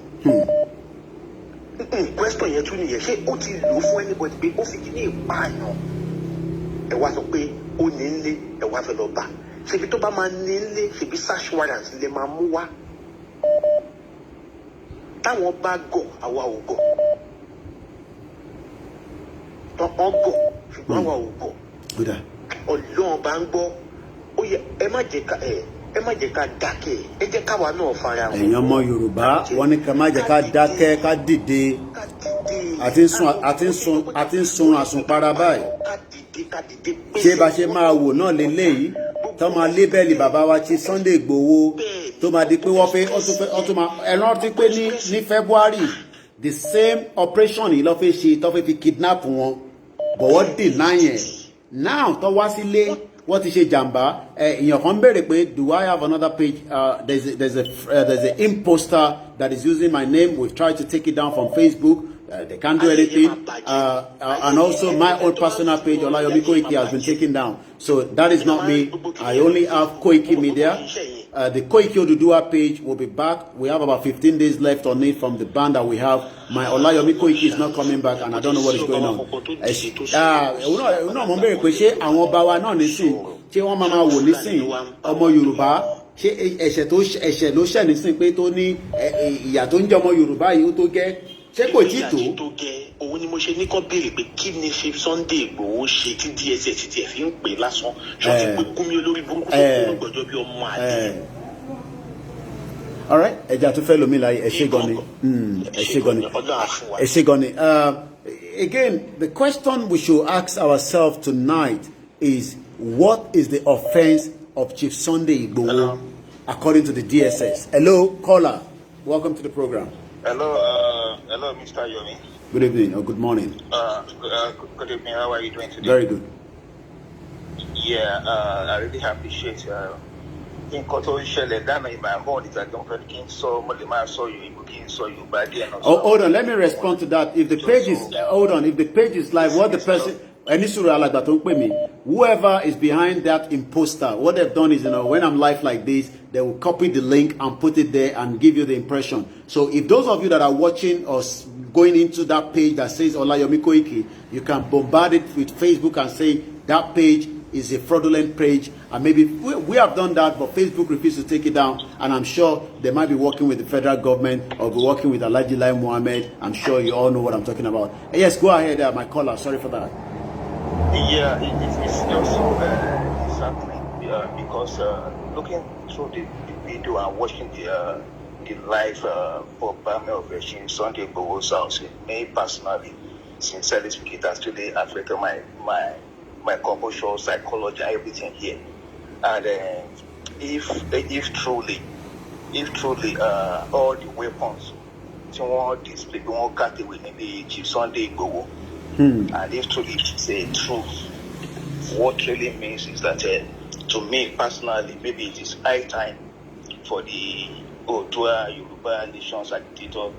Question yet to me, she oti look for anybody be officially by no. A was a way, only a was a loba. She be to man nile, she be such warrants, le mamua. Táwọn bá gọ̀ àwa ò gọ̀ tán ọ́n gọ̀ ṣùgbọ́n àwa ò gọ̀ Ọlọ́run bá ń gbọ́ ó yẹ ẹ má jẹ́ ká dákẹ́ ẹ jẹ́ káwa náà fara hàn. Ẹ̀yin ọmọ Yorùbá wọ́n ní ká má jẹ́ ká dákẹ́ ká dìde àti ń sun àsùnpara báyìí ṣé bá ṣe máa wò náà lélẹ́yìí tó máa lébẹ́lì bàbá wa ti Sunday Igboho tó máa di pé wọ́n fẹ́ ọtún máa ẹ̀rọ ti pé ní February the same operation yìí lọ́ fẹ́ ṣe tó fẹ́ fi kidnap wọn bọ̀wọ́ deny yẹn now tó wá sílé wọ́n ti ṣe jàǹbá èèyàn kan béèrè pé do I have another page there's a imposter that is using my name. We've tried to take it down from Facebook. They can't do anything. And also my own personal page, Olayomi Koiki, has been taken down. So that is not me. I only have Koiki Media. The Koiki Odudua page will be back. We have about 15 days left on it from the ban that we have. My Olayomi Koiki is not coming back, and I don't know what is going on. Ọmọ Yorùbá ṣé ẹ̀ṣẹ̀ ló ṣẹ̀ nísìn pé tó ní ìyà tó ń jẹ ọmọ Yorùbá yìí ó tó gẹ́ ṣé kò tí tó. Òun ni mo ṣe ní kán béèrè pé kí ni ṣe Sunday Igboho ṣe tí DSS ti ẹ̀ fi ń pè lásán ṣọ́ ti pé Gumi olórí burúkú tó kúrò gbọ́jọ́ bí ọmọ àdé. All right, ẹja tó fẹ́ lomi láyé ẹ ṣé gan ni. Again, the question we should ask ourselves tonight is, what is the offense of Chief Sunday Igboho according to the DSS? Hello, caller. Welcome to the program. Hello, Mr. Yomi. Good evening or good morning. Good evening. How are you doing today? Very good. Yeah, I really appreciate in Koto Shelley. That in my home is that don't king saw Molima saw you, king saw you by the end. Oh, hold on. Let me respond to that. If the page is hold on, if the page is like what the person. Whoever is behind that imposter, what they've done is, when I'm live like this, they will copy the link and put it there and give you the impression. So if those of you that are watching or going into that page that says Olayomi Koiki, you can bombard it with Facebook and say that page is a fraudulent page. And maybe we have done that, but Facebook refused to take it down. And I'm sure they might be working with the federal government or be working with Alhaji Lai Mohammed. I'm sure you all know what I'm talking about. Yes, go ahead, my caller. Sorry for that. Yeah, it's also exactly because looking through the video and watching the live program of Sunday Igboho's house, me personally, sincerely speaking, that's today affected my composure, psychology, everything here. And if truly all the weapons, all these people won't cut away in the Chief Sunday Igboho. And if truly say truth, what really means is that to me personally, maybe it is high time for the Otua Yoruba nations agitator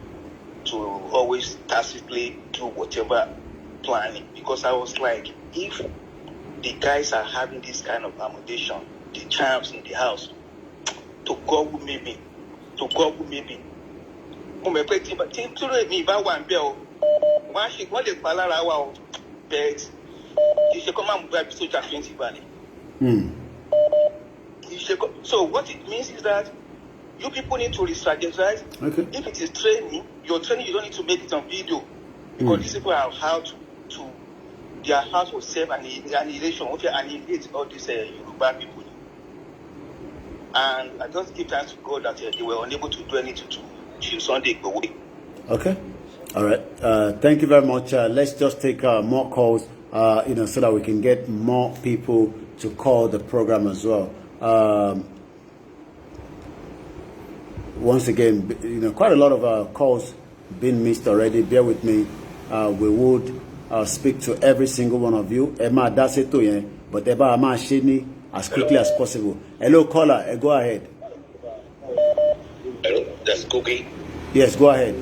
to always tacitly do whatever planning. Because I was like, if the guys are having this kind of accommodation, the charms in the house, to God who made me. But so what it means is that you people need to re-strategize. Okay. If it is training, your training, you don't need to make it on video. Because these people have how to their house will serve an annihilation, annihilate all these Yoruba people. And I just give thanks to God that they were unable to do anything to Sunday Igboho. Okay. All right. Thank you very much. Let's just take more calls, so that we can get more people to call the program as well. Once again, quite a lot of calls been missed already. Bear with me. We would speak to every single one of you. Emma Daseto, but Eba Ama Shini as quickly as possible. Hello, caller. Go ahead. Hello, that's Kogi. Yes, go ahead.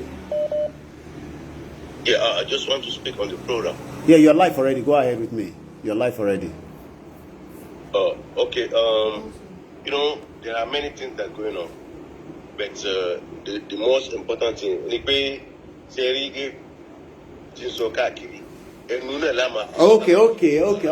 Yeah, I just want to speak on the program. Yeah, you're live already. Go ahead with me. You're live already. Okay. You know, there are many things that are going on, but the most important thing, Okay. Okay. Okay.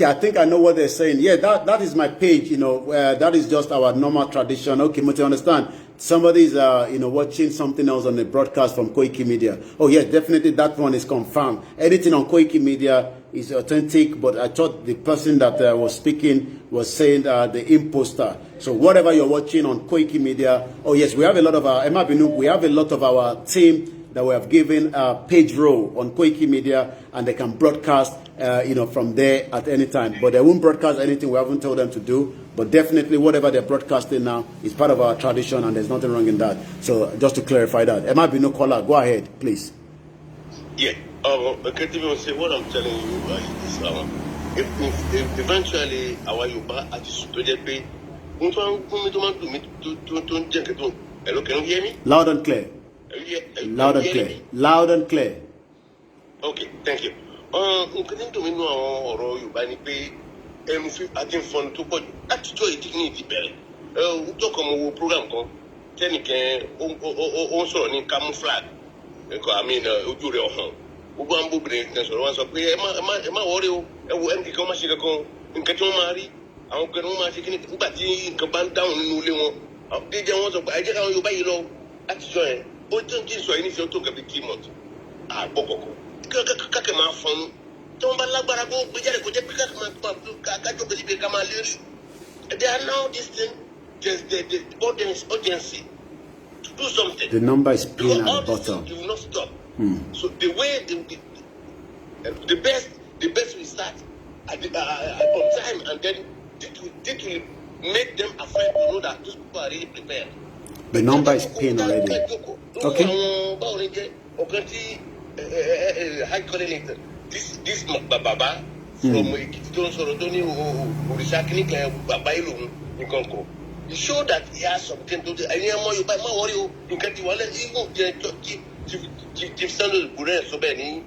I think I know what they're saying. Yeah, that is my page. You know, that is just our normal tradition. Okay, but you understand. Somebody's watching something else on the broadcast from Koiki Media. Oh yes, definitely that one is confirmed. Anything on Koiki Media is authentic, but I thought the person that was speaking was saying the imposter. So whatever you're watching on Koiki Media, oh yes, we have a lot of our we have a lot of our team that we have given a page role on Koiki Media, and they can broadcast from there at any time. But they won't broadcast anything we haven't told them to do. But definitely whatever they're broadcasting now is part of our tradition, and there's nothing wrong in that. So just to clarify that. There might be no caller. Go ahead, please. Yeah. Say what I'm telling you is if eventually our Yoruba artists to pay, hello, can you hear me? Loud and clear. Loud and clear. Loud and clear. Okay, thank you. I think fun to put actually dignity better. Talk on program called Tennican also in camouflage. I mean, Ujurio home. Ubambu brain, so once of Emma Wario, empty commercial in Katomari, our Kanoma taking it, but in Kaban down in Nulimo. They don't want to, I get how you buy low at join. But don't you so any if you took a big team out? Ah, Boko. Kakama fun. They are now this thing, just the audience urgency to do something. The number is pinned at the bottom. You will not stop. So the way the best we start on time, and then it will make them afraid to know that these people are really prepared. The number is pinned already. Okay. High coordinator. This Baba from Kiton Sorotoni Urishakini Babailum in Congo. He showed that he has something to do. I know more you buy more worry in Katiwale, even Chief Sandal Bure Sobeni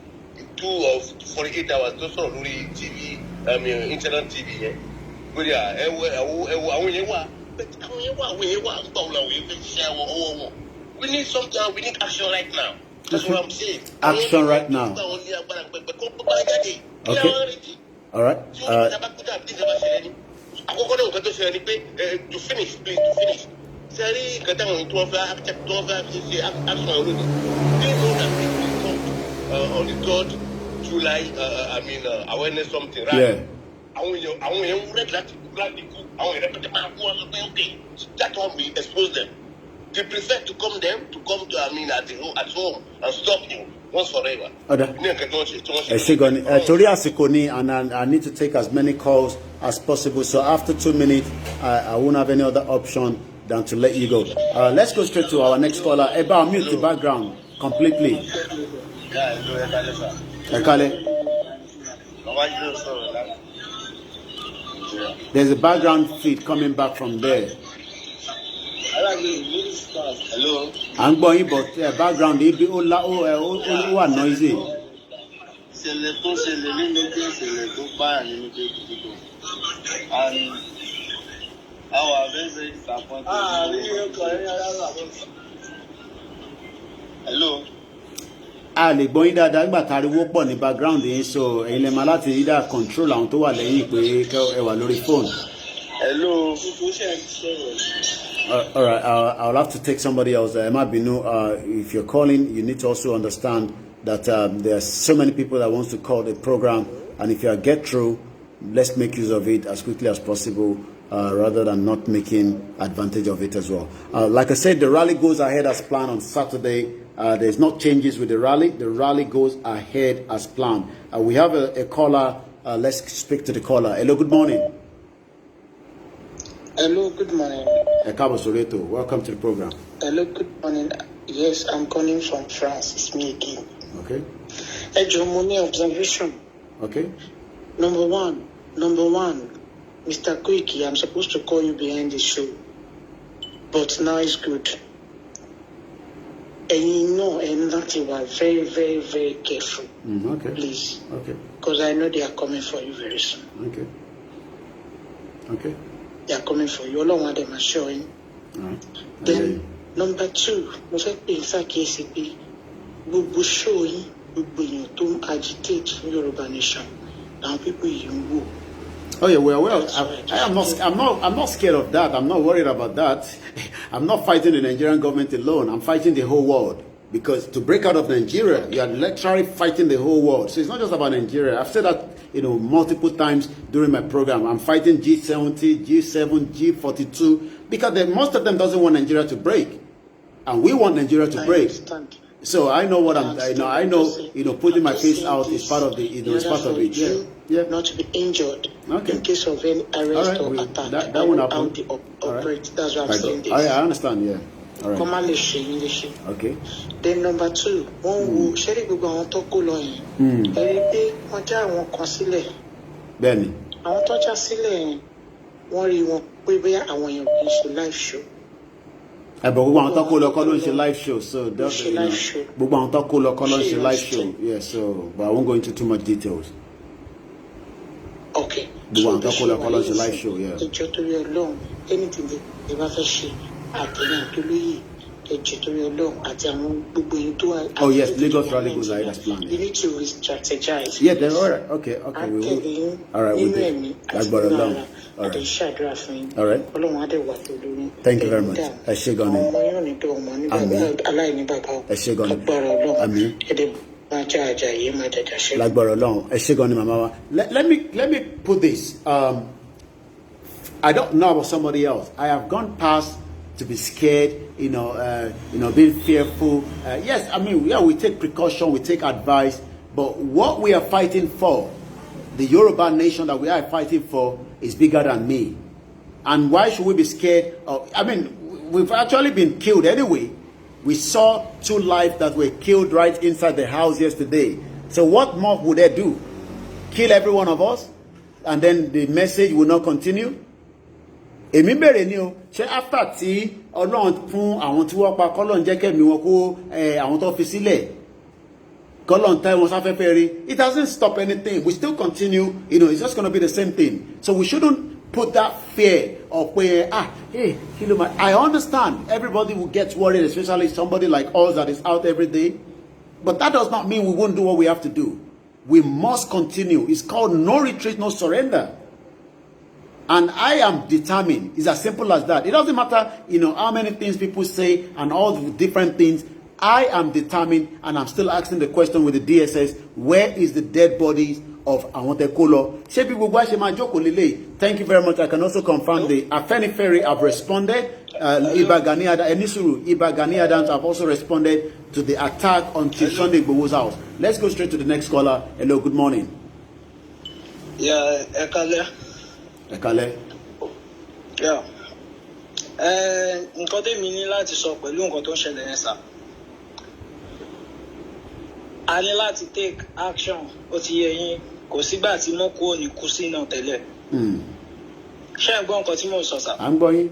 2 or 48 hours, those are really TV, internet TV. But yeah, we need something, we need action right now. That's what I'm saying. Action right now. Okay. All right. To finish, please, to finish. They know that on the 3rd July, awareness something, right? Yeah. That one we expose them. They prefer to come to at home and stop you once forever. And I need to take as many calls as possible. So after 2 minutes, I won't have any other option than to let you go. Let's go straight to our next caller. Eba, mute the background completely. There's a background feed coming back from there. Hello. I'm going, but background it be all noisy. Hello. lè gbọ́ yín dáadáa nígbà tá a rí wọ́pọ̀ ní background yín, so ẹ̀yin lè máa láti rí dáa control àwọn tó wà lẹ́yìn pé ẹ wà lórí phone. Hello. All right, I'll have to take somebody else. Emma Binu, if you're calling, you need to also understand that there are so many people that wants to call the program, and if you get through, let's make use of it as quickly as possible, rather than not making advantage of it as well. Like I said, the rally goes ahead as planned on Saturday. There's no changes with the rally. The rally goes ahead as planned. We have a caller. Let's speak to the caller. Hello, good morning. Hello, good morning. Welcome to the program. Hello, good morning. Yes, I'm calling from France. It's me again. Okay. Hegemony observation. Okay. Number one, Mr. Koiki, I'm supposed to call you behind the show, but now it's good. and you know, and that you are very, very, very careful. Okay. Please. Okay. Because I know they are coming for you very soon. Okay. Okay. They are coming for you. All of them are showing. All right. Then, number 2, we say in fact, KCP, we will show you, we will to agitate Yoruba nation. Now people you will. Oh yeah, well, I'm not scared of that. I'm not worried about that. I'm not fighting the Nigerian government alone. I'm fighting the whole world. Because to break out of Nigeria, you are literally fighting the whole world. So it's not just about Nigeria. I've said that, multiple times during my program. I'm fighting G70, G7, G42, because most of them doesn't want Nigeria to break, and we want Nigeria to break. Understand. So I know what I know. Putting my face out is part of the, it's part of it. Yeah. Not to be injured. Okay. In case of any arrest or attack. That won't happen. How they operate. That's what I'm saying. This. I understand. Yeah. All right. Okay. Then number 2, one will share it with our talk line. Every one conceal. Benny. I want to just see one you want where I want you to live show. But we want to call a live show, so that's we want to call a live show. Yeah, so but I won't go into too much details. Okay. We want to call a live show, yeah. Anything they ever share. Oh yes, Lagos rally goes ahead as planned. You need to re-strategize. Yeah, they're all right. Okay, we will. All right, we'll do. All right. All right. Thank you very much. Let me put this. I don't know about somebody else. I have gone past to be scared, being fearful. Yes, I mean, we take precaution, we take advice, but what we are fighting for, the Yoruba nation that we are fighting for, is bigger than me. And why should we be scared I mean, we've actually been killed anyway. We saw 2 lives that were killed right inside the house yesterday. So what more would they do? Kill every one of us? And then the message will not continue? Èmi bẹ̀rẹ̀ ni o ṣé after tí Ọlọ́run fún àwọn tí wọ́n pa kọ́lọ́n jẹ́ kẹ́mi wọn kó àwọn tó fi sílẹ̀ kọ́lọ́n tẹ́ wọn sáfẹ́fẹ́ rí, it doesn't stop anything. We still continue, it's just going to be the same thing. So we shouldn't put that fear of where I understand everybody will get worried, especially somebody like us that is out every day, but that does not mean we won't do what we have to do. We must continue. It's called no retreat, no surrender. And I am determined. It's as simple as that. It doesn't matter, how many things people say and all the different things. I am determined, and I'm still asking the question with the DSS, where is the dead bodies of Awotekolo? Thank you very much. I can also confirm the Afenifere have responded. Iba Gani Adams have also responded to the attack on Chief Sunday Igboho's house. Let's go straight to the next caller. Hello, good morning. Yeah, Ekale. Yeah. Nǹkan tèmi ní láti sọ pẹ̀lú nǹkan tó ń ṣẹlẹ̀ yẹn sà. A ní láti take action, ó ti yé yín, kò sígbà tí mo kú òní kú sí náà tẹ́lẹ̀. Ṣé ẹ gbọ́ nǹkan tí mo sọ sà? À ń gbọ́ yín.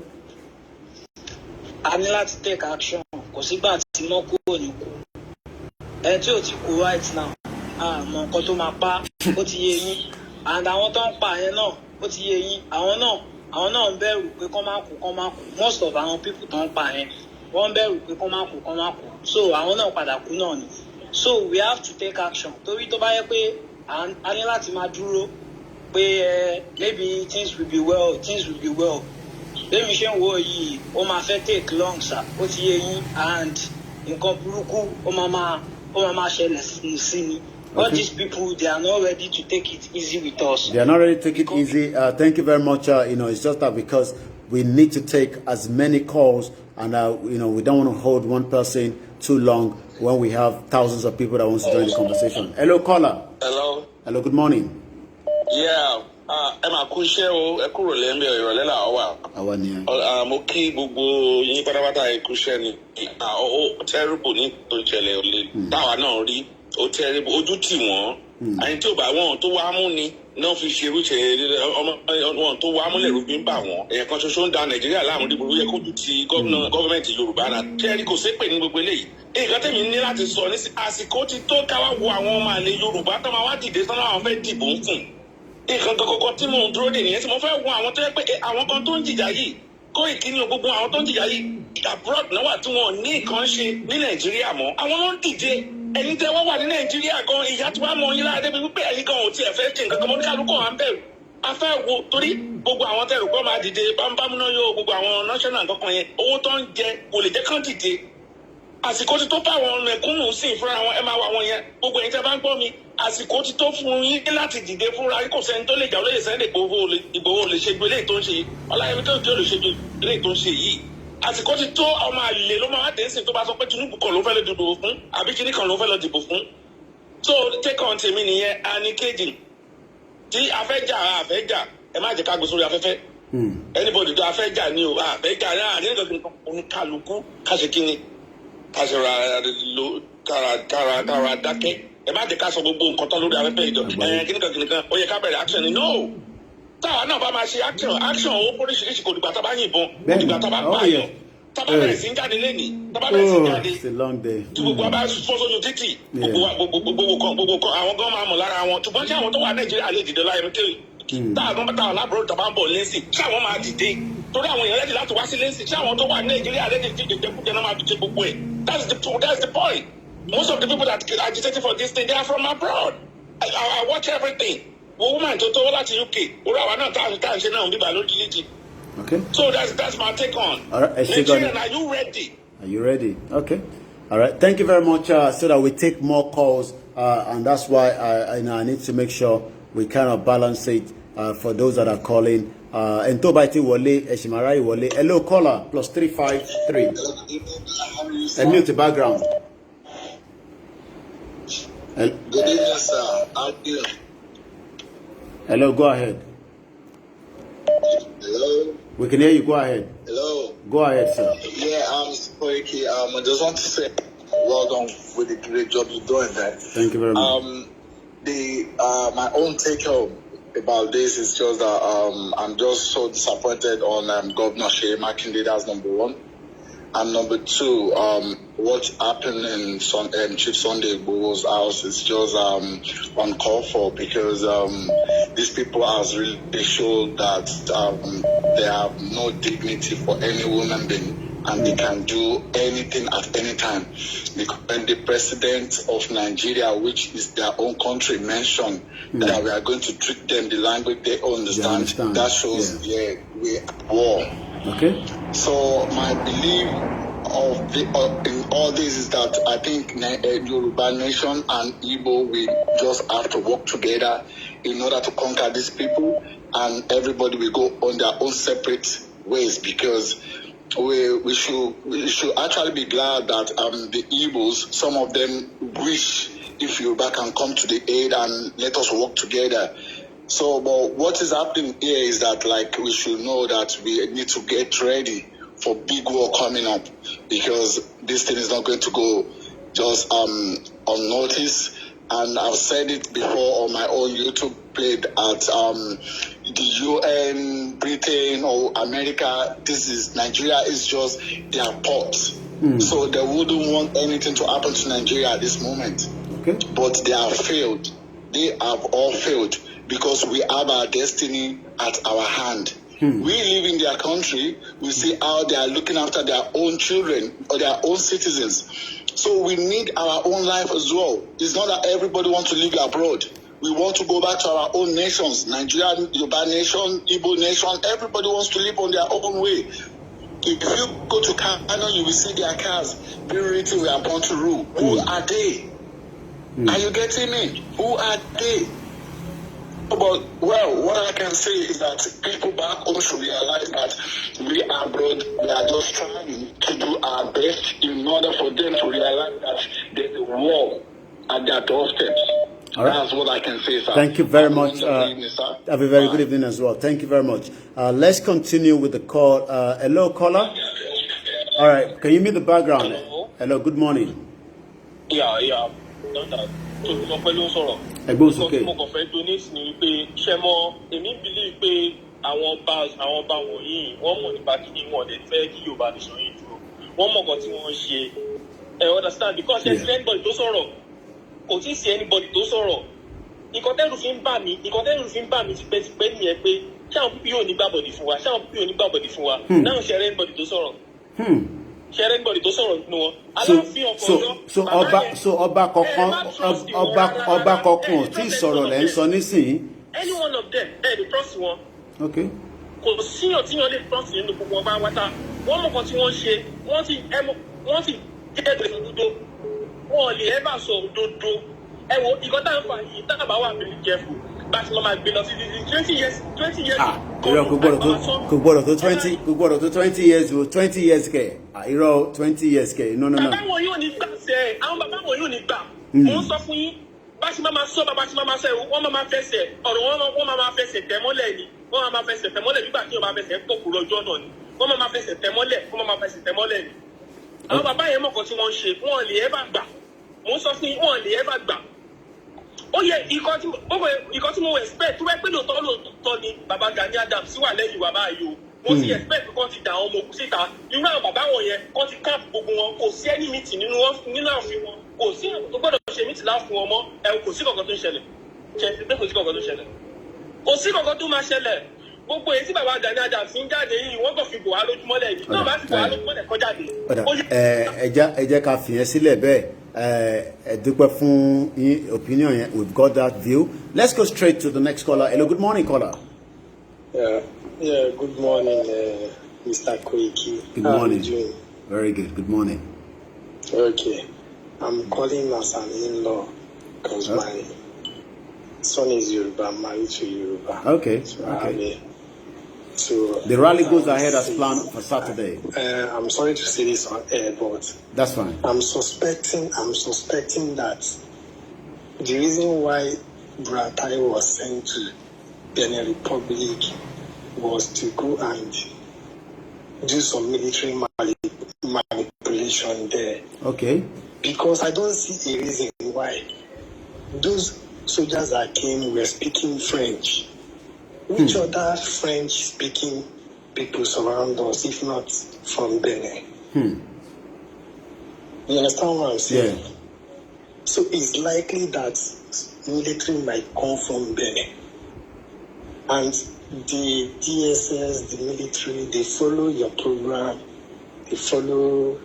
A ní láti take action, kò sígbà tí mo kú òní kú. Ẹ tí ò ti kú right now, àmọ́ nǹkan tó máa pa, ó ti yé yín. And àwọn tó ń pa yẹn náà, ó ti yé yín, àwọn náà ń bẹ̀rù pé kọ́ máa kú. Most of àwọn people tó ń pa yẹn, wọ́n ń bẹ̀rù pé kọ́ máa kú. So àwọn náà padà kú náà ni. So we have to take action. Torí tó bá yẹ pé a ní láti máa dúró pé maybe things will be well. Bẹ́ẹ̀ni ṣe ń wo yìí, ó máa fẹ́ take long sir, ó ti yé yín, and nǹkan burúkú ó máa ṣẹlẹ̀ sí ni. All these people, they are not ready to take it easy with us. They are not ready to take it easy. Thank you very much. It's just that because we need to take as many calls, and we don't want to hold one person too long when we have thousands of people that want to join the conversation. Hello, caller. Hello. Hello, good morning. Yeah. Emma Kushe o ekuro lembe ìrọ̀lẹ́ la wa. Àwa ni. Mo kí gbogbo yín pátápátá Kushe ni. Terrible ní tó ṣẹlẹ̀ ole. Táwa náà rí. Ó terrible, ojú tì wọ́n, àyìn tí ò bá wọn tó wá mú ni náà fi ṣe irú ṣe wọn tó wá mú lẹ́rù bí ń bà wọ́n èèyàn kan ṣoṣo ń da Nàìjíríà láàmú dìbò ó yẹ kó ju ti gọ́ọ̀mẹ̀ntì Yorùbá náà kẹ́rì kò sí pè ní gbogbo eléyìí nǹkan tẹ̀mí ní láti sọ ní àsìkò ti tó káwá wo àwọn ọmọ àlè Yorùbá tó máa wá dìde tán láwọn fẹ́ dìbò ń fún nǹkan kọ̀ọ̀kan tí mò ń dúró dè nìyẹn tí mo fẹ́ wo àwọn tó yẹ pé àwọn kan tó ń jìjà yìí kó ìkíni gbogbo àwọn tó ń jìjà yìí abroad náà wà tí wọn ní nǹkan ṣe ní Nàìjíríà mọ́ àwọn ló ń dìde ẹni tẹ́ wọ́n wà ní Nàìjíríà gan ìyá tí wàá mọ yín lára débi wípé ẹ̀yin gan ò tiẹ̀ fẹ́ ṣe nǹkan kan mọ́ ní kálukú à ń bẹ̀rù a fẹ́ wo torí gbogbo àwọn tẹ̀rù kọ́ máa dìde bámbámú náà yóò gbogbo àwọn national kankan yẹn owó tó ń jẹ kò lè jẹ́ kán dìde àsìkò ti tó fáwọn mẹ̀kúnnù sìn fúnra wọn ẹ máa wà wọn yẹn gbogbo ẹ̀yin tẹ́ bá ń gbọ́ mi àsìkò ti tó fún yín láti dìde fúnra yín kò sẹ́ni tó lè jà olóyè sẹ́ni Ìgbòho lè ṣe ju eléyìí tó ń ṣe Ọláyẹmí tó lè ṣe ju eléyìí tó ń ṣe yìí àsìkò ti tó ọmọ àlè ló máa dé sí tó bá sọ pé Tinubu kan ló fẹ́ lọ dìbò fún àbí kíní kan ló fẹ́ lọ dìbò fún so take on tèmi nìyẹn àní kejì tí afẹ́jà ẹ má jẹ́ ká gbé sórí afẹ́fẹ́ anybody tó afẹ́jà ni o afẹ́jà náà ní nǹkan oníkàlùkù káṣe kíni káṣe kára dákẹ́ ẹ má jẹ́ ká sọ gbogbo nǹkan tán lórí afẹ́fẹ́ ìjọ kíní kan ó yẹ ká bẹ̀rẹ̀ action ni no táwa náà bá máa ṣe action owó oríṣiríṣi kò dìgbà tá a bá yìnbọn kò dìgbà tá a bá pààyàn tá a bá bẹ̀rẹ̀ sí ń jáde lẹ́nìí tá a bá bẹ̀rẹ̀ sí ń jáde tí gbogbo wa bá fọ́ sójú títì gbogbo kan àwọn gan máa mọ̀ lára wọn ṣùgbọ́n tí àwọn tó wà Nàìjíríà lè dìde láyé kéwì táwọn bá táwọn lábúrò tó bá ń bọ̀ lẹ́sìn tí àwọn máa dìde torí àwọn èèyàn lẹ́dí láti wá sí lẹ́sìn tí àwọn tó wà Nàìjíríà lẹ́dí tí ìjẹkújẹ náà máa fi ṣe gbogbo ẹ̀ that's the point most of the people that are agitating for this thing they are from abroad I watch everything. Woman to láti UK orí àwa náà tá à ń ṣe náà ń bíbà lójijì. Okay. So that's my take on. All right. Nigerian, are you ready? Are you ready? Okay. All right. Thank you very much. So that we take more calls, and that's why I need to make sure we kind of balance it for those that are calling. And to baiti wole, eshimarai wole. Hello caller +353. And mute the background. Good evening, sir. How are you? Hello, go ahead. Hello. We can hear you. Go ahead. Hello. Go ahead, sir. Yeah, Spokeman. I just want to say, well done with the great job you're doing there. Thank you very much. My own take home about this is just that I'm just so disappointed on Governor Sheyi Makinde. That's number one. And number two, what happened in Chief Sunday Igboho's house is just uncalled for because these people has really shown that they have no dignity for any human being and they can do anything at any time. Because when the president of Nigeria, which is their own country, mentioned that we are going to treat them the language they understand, that shows we are at war. Okay. So my belief in all this is that I think Yoruba nation and Igbo will just have to work together in order to conquer these people, and everybody will go on their own separate ways because we should actually be glad that the Igbos, some of them wish if Yoruba can come to the aid and let us work together. So, but what is happening here is that, like, we should know that we need to get ready for big war coming up because this thing is not going to go just unnoticed. And I've said it before on my own YouTube page at the UN, Britain, or America. Nigeria is just their port. So they wouldn't want anything to happen to Nigeria at this moment. Okay. But they have failed. They have all failed. Because we have our destiny at our hand. We live in their country. We see how they are looking after their own children or their own citizens. So we need our own life as well. It's not that everybody wants to live abroad. We want to go back to our own nations. Nigeria, Yoruba nation, Igbo nation. Everybody wants to live on their own way. If you go to Kano, you will see their cars being written, we are born to rule. Who are they? Are you getting me? Who are they? But, well, what I can say is that people back home should realize that we abroad, we are just trying to do our best in order for them to realize that there's a war at their doorsteps. All right. That's what I can say, sir. Thank you very much. Have a very good evening as well. Thank you very much. Let's continue with the call. Hello, caller. All right. Can you mute the background? Hello, good morning. Yeah. Tolúlọpẹ́ ló ń sọ̀rọ̀. Ẹ̀gbọ́n sókè. Nǹkan tí mo kàn fẹ́ donate ni wípé ṣe mọ èmi believe pé àwọn ọba wọ̀nyí wọ́n mọ̀ nípa kíni wọn lè fẹ́ kí Yorùbá nation yìí dúró. Wọ́n mọ̀ nǹkan tí wọ́n ń ṣe. Understand because there's anybody tó sọ̀rọ̀. Kò tí ì sí anybody tó sọ̀rọ̀. Nǹkan tẹ́rù fi ń bà mí tipẹ́tipẹ́ nìyẹn pé ṣé àwọn pípí yóò ní gbàbọ̀dì fún wa náà ṣe anybody tó sọ̀rọ̀. Ṣé anybody tó sọ̀rọ̀ nínú wọn. Aláàfin ọkọ̀ so ọba kankan ò tí ì sọ̀rọ̀ lẹ́ ń sọ nísìnyí. Any one of them the trust wọn. Okay. Kò síyàn tíyàn lè trust nínú gbogbo ọba wáta wọ́n mọ̀ kan tí wọ́n ṣe wọ́n ti jẹ́ ẹgbẹ̀rún òdodo wọ́n lè ẹ́ bá sọ òdodo ìkan tá à ń fà yìí tá à bá wà very careful bá ti lọ́ máa gbé lọ sí 20 years. Kò gbọ́dọ̀ tó 20 years o 20 years kẹ̀ irọ́ 20 years kẹ̀ no. Bàbá wọn yóò ní gbà sẹ́ àwọn bàbá wọn yóò ní gbà mò ń sọ fún yín bá ti máa sọ bàbá ti máa sẹ́ wọ́n máa fẹsẹ̀ ọ̀rọ̀ wọ́n máa fẹsẹ̀ tẹ̀mọ́lẹ̀ ni wọ́n máa fẹsẹ̀ tẹ̀mọ́lẹ̀ nígbà tí wọ́n máa fẹsẹ̀ pòkù lọ́jọ́ náà ni wọ́n máa fẹsẹ̀ tẹ̀mọ́lẹ̀ ni àwọn bàbá yẹn mọ̀kàn tí wọ́n ń ṣe wọ́n lè ẹ́ bá gbà mò ń sọ fún yín wọ́n lè ẹ́ bá gbà ó yẹ ìkan tí mo expect tó wẹ́ pé lóòótọ́ ni bàbá Gani Adams wà lẹ́yìn wà báyìí o mo ti expect kó ti dà àwọn ọmọ ogun síta irú àwọn bàbá wọn yẹn kó ti camp gbogbo wọn kò sí any meeting nínú ààfin wọn kò sí tó gbọ́dọ̀ ṣe meeting láàfin wọn mọ́ kò sí kankan tó ń ṣẹlẹ̀ kò sí kankan tó máa ṣẹlẹ̀ gbogbo èyí tí bàbá Gani Adams ń jáde yìí wọ́n kàn fi bò wá lójúmọ́lẹ̀ yìí náà bá fi bò wá lójúmọ́lẹ̀ kọ́ jáde. ẹ jẹ́ ká fìyẹn sílẹ̀ bẹ́ẹ̀ ẹ dúpẹ́ fún opinion yẹn we've got that view. Let's go straight to the next caller. Hello, good morning, caller. Good morning, Mr. Koiki. Good morning. How are you doing? Very good. Good morning. Okay. I'm calling as an in-law because my son is Yoruba. I'm married to Yoruba. Okay. So the rally goes ahead as planned for Saturday. I'm sorry to say this on air, but that's fine. I'm suspecting that the reason why Buratai was sent to Benin Republic was to go and do some military manipulation there. Okay. Because I don't see a reason why those soldiers that came were speaking French. Which other French-speaking people surround us, if not from Benin? You understand what I'm saying? Yeah. So it's likely that military might come from Benin. And the DSS, the military, they follow your program. They follow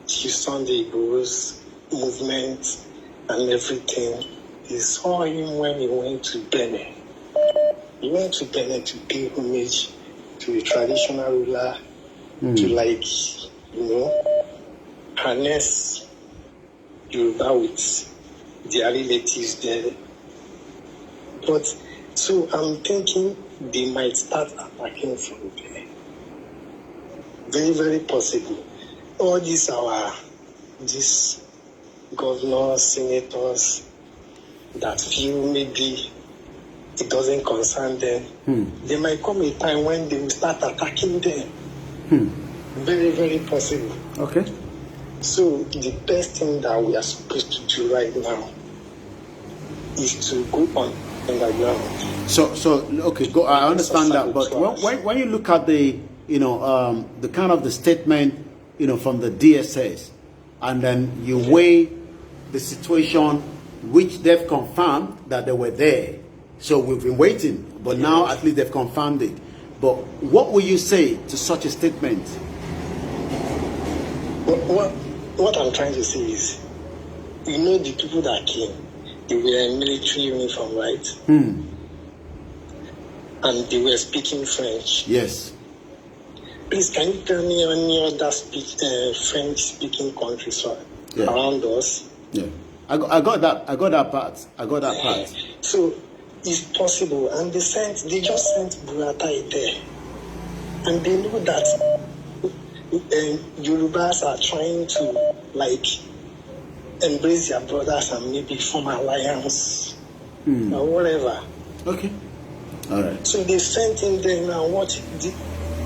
Sunday Igboho's movement and everything. They saw him when he went to Benin. He went to Benin to pay homage to a traditional ruler, to harness Yoruba with their relatives there. But so I'm thinking they might start attacking from there. Very, very possible. All these governors, senators that feel maybe it doesn't concern them. There might come a time when they will start attacking them. Very, very possible. Okay. So the best thing that we are supposed to do right now is to go on underground. So okay, go. I understand that, but when you look at the the kind of the statement from the DSS, and then you weigh the situation which they've confirmed that they were there. So we've been waiting, but now at least they've confirmed it. But what will you say to such a statement? What I'm trying to say is, the people that came, they were in military uniform, right? And they were speaking French. Yes. Please, can you tell me any other French-speaking countries around us? Yeah, I got that part. So it's possible, and they just sent Buratai there, and they know that Yorubas are trying to embrace their brothers and maybe form alliance or whatever. Okay. All right. So they sent him there now.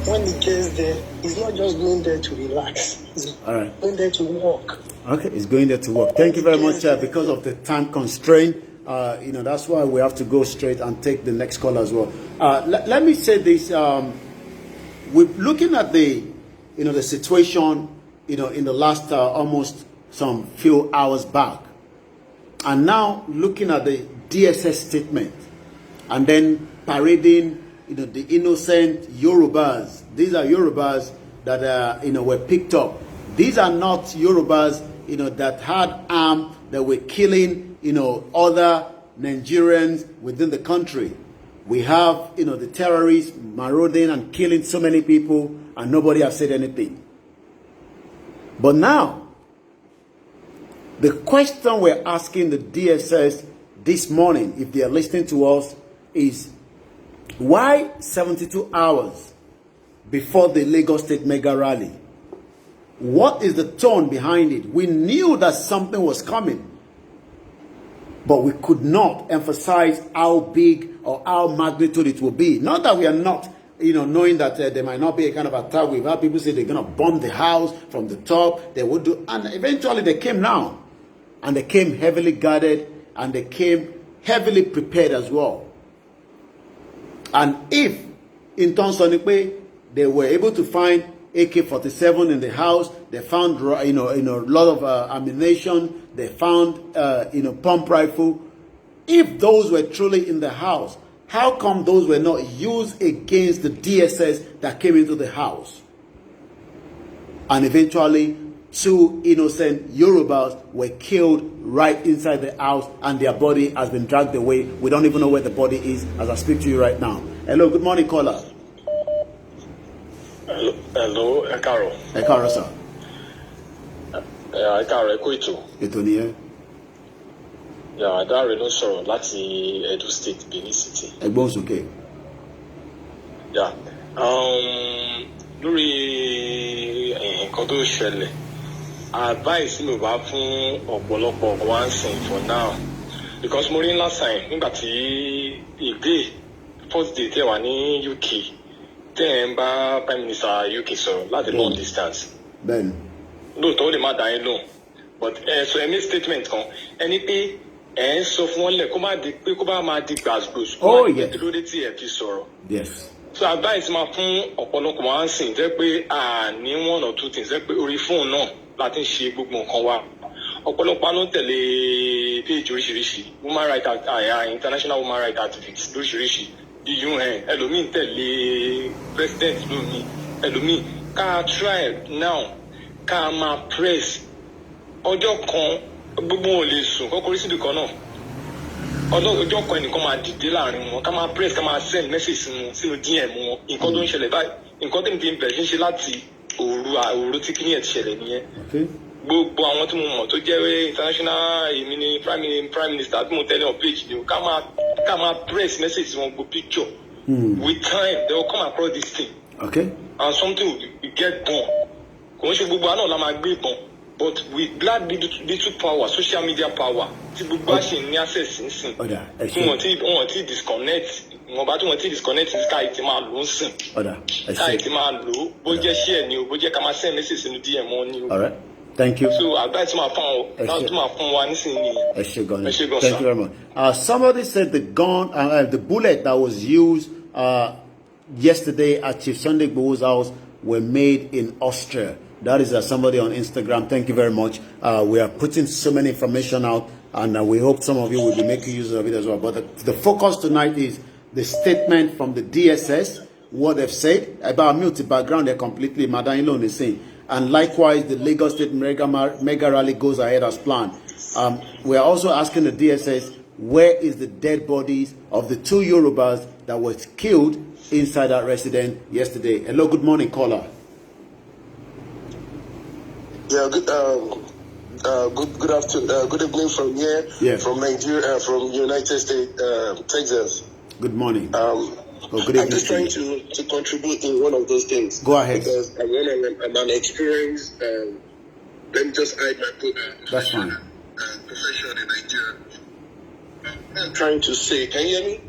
when he gets there, he's not just going there to relax. He's going there to work. Okay, he's going there to work. Thank you very much. Because of the time constraint, that's why we have to go straight and take the next call as well. Let me say this. We're looking at the situation, in the last almost some few hours back. And now looking at the DSS statement and then parading, the innocent Yorubas. These are Yorubas that, were picked up. These are not Yorubas, that had armed, that were killing, other Nigerians within the country. We have, the terrorists marauding and killing so many people, and nobody has said anything. But now, the question we're asking the DSS this morning, if they are listening to us, is why 72 hours before the Lagos State mega rally? What is the tone behind it? We knew that something was coming, but we could not emphasize how big or how magnitude it will be. Not that we are not, knowing that there might not be a kind of attack. We've had people say they're going to bomb the house from the top. They would do, and eventually they came now. And they came heavily guarded, and they came heavily prepared as well. And if, in Tonsonipe, they were able to find AK-47 in the house, they found, a lot of ammunition, they found, pump rifle. If those were truly in the house, how come those were not used against the DSS that came into the house? And eventually, 2 innocent Yorubas were killed right inside the house, and their body has been dragged away. We don't even know where the body is as I speak to you right now. Hello, good morning, caller. Hello, Ekaro. Ekaro, sir. Ekaro, Ekuito. Etoniye. Yeah, Adare ló sọ̀rọ̀ láti Edo State, Benin City. Ẹ̀gbọ́n sókè. Yeah. Lórí nǹkan tó ṣẹlẹ̀, advice mi wá fún ọ̀pọ̀lọpọ̀ one thing for now, because mo rí last time nígbà tí ìgbé first day tẹ́ wà ní UK tẹ́ ń bá Prime Minister UK sọ̀rọ̀ láti long distance. Bẹ́ẹ̀ni. Lóòótọ́ ó lè má dá yín lóhùn, but so ẹ make statement kan ẹni pé ẹ ń sọ fún wọn lẹ̀ kó má di pé kó bá máa di gbàgbós. Oh yes. Kí ló dé tí ẹ fi sọ̀rọ̀? Yes. So advice máa fún ọ̀pọ̀lọpọ̀ máa ń sìn jẹ́ pé ní one or two things jẹ́ pé orí fóònù náà láti ń ṣe gbogbo nǹkan wa. Ọ̀pọ̀lọpọ̀ ló ń tẹ̀lé page oríṣiríṣi woman rights international woman rights activists lóríṣiríṣi the UN ẹlòmíì ń tẹ̀lé president lónìí ẹlòmíì ká try now ká máa press ọjọ́ kan gbogbo wọn lè sùn kọ́kọ́ rí síbi kan náà. Ọjọ́ kan ẹnìkan máa dìde láàrin wọn ká máa press ká máa send message sínú DM wọn nǹkan tó ń ṣẹlẹ̀ báyìí nǹkan tó ń fi bẹ̀rẹ̀ ṣe láti òru tí kíní ẹ̀ ti ṣẹlẹ̀ nìyẹn. Gbogbo àwọn tí mo mọ̀ tó jẹ́ international èmi ni prime minister tí mo tẹ́lẹ̀ on page ni ká máa press message wọn gbogbo picture. With time they will come across this thing. Okay. And something will get born. Kò ń ṣe gbogbo àná la máa gbé ìbọn. But with glad little power, social media power, tí gbogbo àṣẹ ní access nsìn. Tí wọ́n ti disconnect, wọ́n bá tí wọ́n ti disconnect sky ti máa lò ó sìn. Sky ti máa lò ó, bó jẹ́ share ni o, bó jẹ́ ká máa send message sínú DM wọn ni o. All right. Thank you. So advice máa fún ọ, náà tó máa fún wa nísìnyí. Ẹ ṣé gan. Thank you very much. Somebody said the gun, the bullet that was used yesterday at Chief Sunday Igboho's house were made in Austria. That is somebody on Instagram. Thank you very much. We are putting so many information out, and we hope some of you will be making use of it as well. But the focus tonight is the statement from the DSS, what they've said about multi background. They're completely Madam Ilon is saying, and likewise the Lagos State mega rally goes ahead as planned. We are also asking the DSS, where is the dead bodies of the 2 Yorubas that was killed inside that residence yesterday? Hello, good morning, caller. Yeah, good afternoon, good evening from here, from Nigeria, from United States, Texas. Good morning. I'm just trying to contribute in one of those things. Go ahead. Because I'm an experienced, let me just hide my That's fine. Profession in Nigeria. I'm trying to say, can you hear me?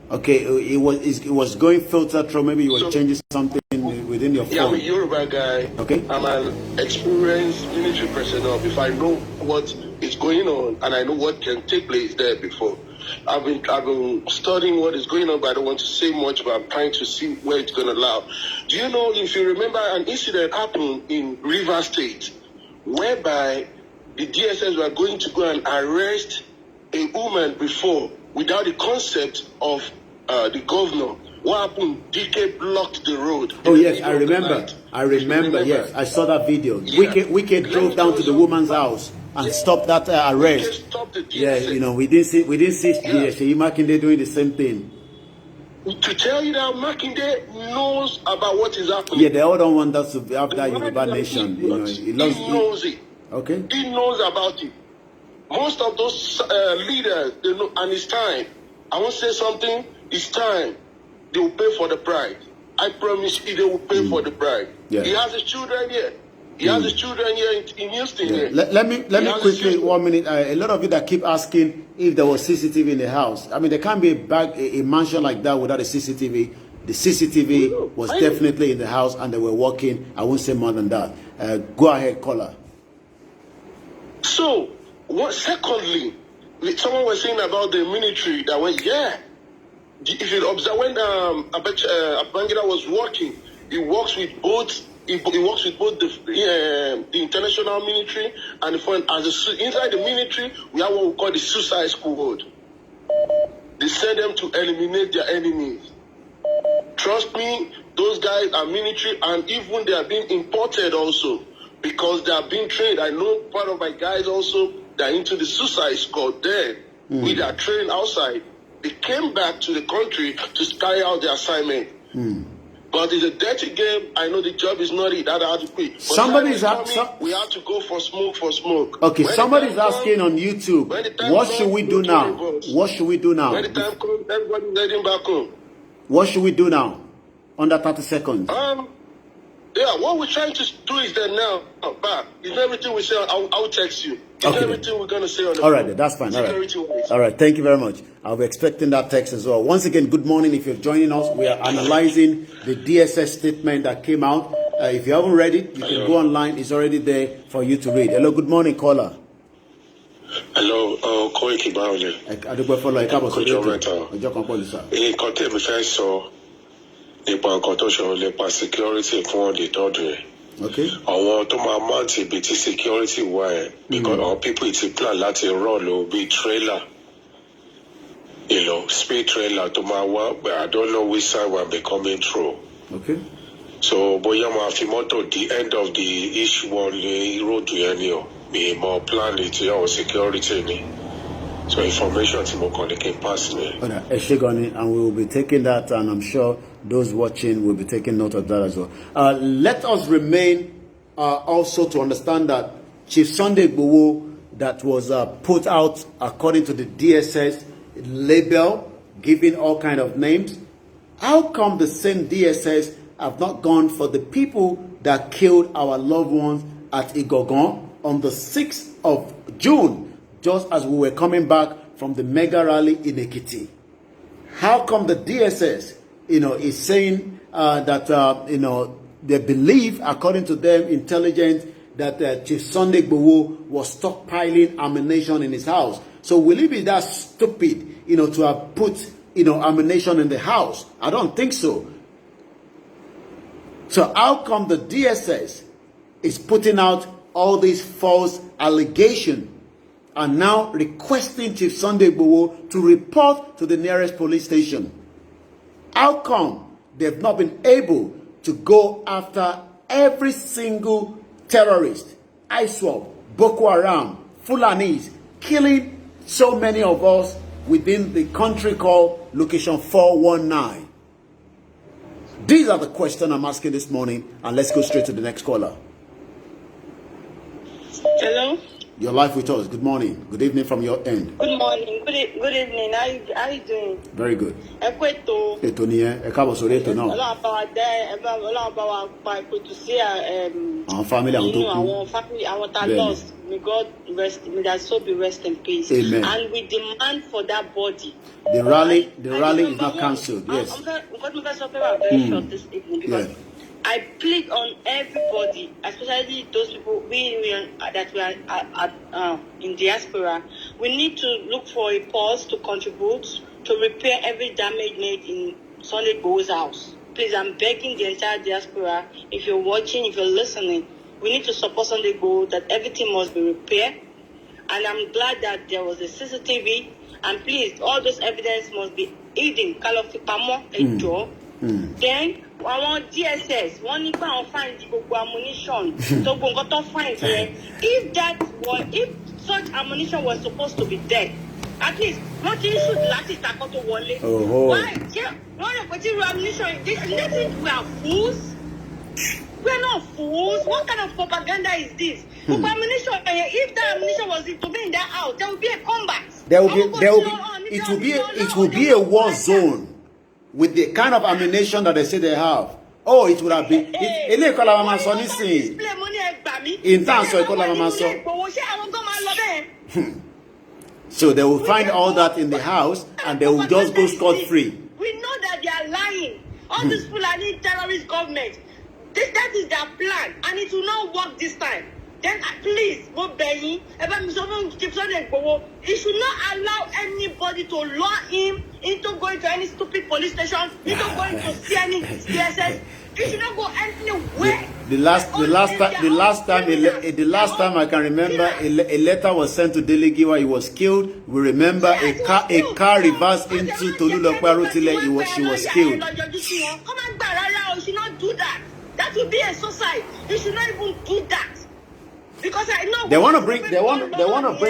Okay, it was going filtered through. Maybe you were changing something with within your phone. Yeah, I'm a Yoruba guy. Okay. I'm an experienced military personnel. If I know what is going on and I know what can take place there before. I've been studying what is going on, but I don't want to say much, but I'm trying to see where it's going to lie. Do you know, if you remember, an incident happened in Rivers State, whereby the DSS were going to go and arrest a woman before, without the concept of the governor. What happened? DK blocked the road. Oh yes, I remember. Yes, I saw that video. Yeah. Wicked drove down to the woman's house and stopped that arrest. Yeah, you know, we didn't see Sheyi Makinde doing the same thing. To tell you that Makinde knows about what is happening. Yeah, they all don't want us to have that Yoruba nation. You know, he knows it. Okay. He knows about it. Most of those leaders, they know, and it's time. I want to say something. It's time. They will pay for the bride. I promise you, they will pay for the bride. Yeah. He has his children here. He has his children here in Houston. Yeah. Let me quickly 1 minute. A lot of you that keep asking if there was CCTV in the house. I mean, there can't be a mansion like that without a CCTV. The CCTV was definitely in the house, and they were working. I won't say more than that. Go ahead, caller. So, secondly, someone was saying about the military that went, yeah. If you observe, when Babangida was working, he works with both. He works with both the international military and the foreign. Inside the military, we have what we call the suicide squad. They send them to eliminate their enemies. Trust me, those guys are military, and even they are being imported also because they are being trained. I know part of my guys also, they're into the suicide squad there. We are trained outside. They came back to the country to carry out their assignment. But it's a dirty game. I know the job is not that hard to quit. Somebody's we have to go for smoke. Okay, somebody's asking on YouTube, what should we do now? What should we do now? When the time comes, everybody's heading back home. What should we do now? Under 30 seconds. Yeah, what we're trying to do is that now, back. It's everything we say, I'll text you. It's everything we're going to say on the All right, that's fine. All right, thank you very much. I'll be expecting that text as well. Once again, good morning. If you're joining us, we are analyzing the DSS statement that came out. If you haven't read it, you can go online. It's already there for you to read. Hello, good morning, caller. Hello, Koiki Baole. Nípa nǹkan tó ṣòro nípa security fún ọ̀dẹ̀ tọ́dún ẹ̀. Àwọn tó máa mount ibi tí security wà ẹ̀ because àwọn people ti plan láti roll bí trailer, you know, speed trailer tó máa wá, but I don't know which side will be coming through. So bóyá máa fi mọ́tò the end of the issue wọn ní road yẹn ni o, mi mọ plan ti àwọn security ni. So information tí mo kàn ní kí n pass ni. And we will be taking that, and I'm sure those watching will be taking note of that as well. Let us remain also to understand that Chief Sunday Igboho, that was put out according to the DSS label, giving all kind of names. How come the same DSS have not gone for the people that killed our loved ones at Igboho on the 6th of June, just as we were coming back from the mega rally in Ekiti? How come the DSS, is saying that, they believe, according to them, intelligence, that Chief Sunday Igboho was stockpiling ammunition in his house? So will it be that stupid, to have put, ammunition in the house? I don't think so. So how come the DSS is putting out all these false allegations and now requesting Chief Sunday Igboho to report to the nearest police station? How come they've not been able to go after every single terrorist, ISWAP, Boko Haram, Fulanis, killing so many of us within the country called Location 419? These are the questions I'm asking this morning, and let's go straight to the next caller. Hello? Your life with us. Good morning. Good evening from your end. Good morning. Good evening. How you doing? Very good. Ekweto. Ètò nìyẹn. Ẹ káàbọ̀ sórí ètò náà. Ọlọ́run bá wa dẹ́ Ọlọ́run bá wa pa ètò sí àwọn family àwọn tó kú. Àwọn family àwọn tá lost. May God rest. May their soul be rest in peace. Amen. And we demand for that body. The rally is not cancelled. Yes. I'm very short this evening because I plead on everybody, especially those people that we are in diaspora. We need to look for a pause to contribute to repair every damage made in Sunday Igboho's house. Please, I'm begging the entire diaspora, if you're watching, if you're listening, we need to support Sunday Igboho, that everything must be repaired. And I'm glad that there was a CCTV. And please, all those evidence must be hidden. Then, I want DSS. One need to find the ammunition. So, if such ammunition was supposed to be there, at least, what you should let it take to Wale. Why? Yeah, one of the ammunition. We are fools. We're not fools. What kind of propaganda is this? Ammunition. If the ammunition was to be in that house, there will be a combat. It will be a war zone with the kind of ammunition that they say they have. Oh, it would have been. So they will find all that in the house and they will just go scot-free. We know that they are lying. All these people are in terrorist government. That is their plan, and it will not work this time. Then please, go Benny. He should not allow anybody to lure him into going to any stupid police station, into going to see any DSS. He should not go anywhere. The last time I can remember, a letter was sent to Delegiwa. He was killed. We remember a car reversed into Tolulokpa Rotile. She was killed. Come on, Barara, you should not do that. That would be a suicide. You should not even do that. Because I know they want to bring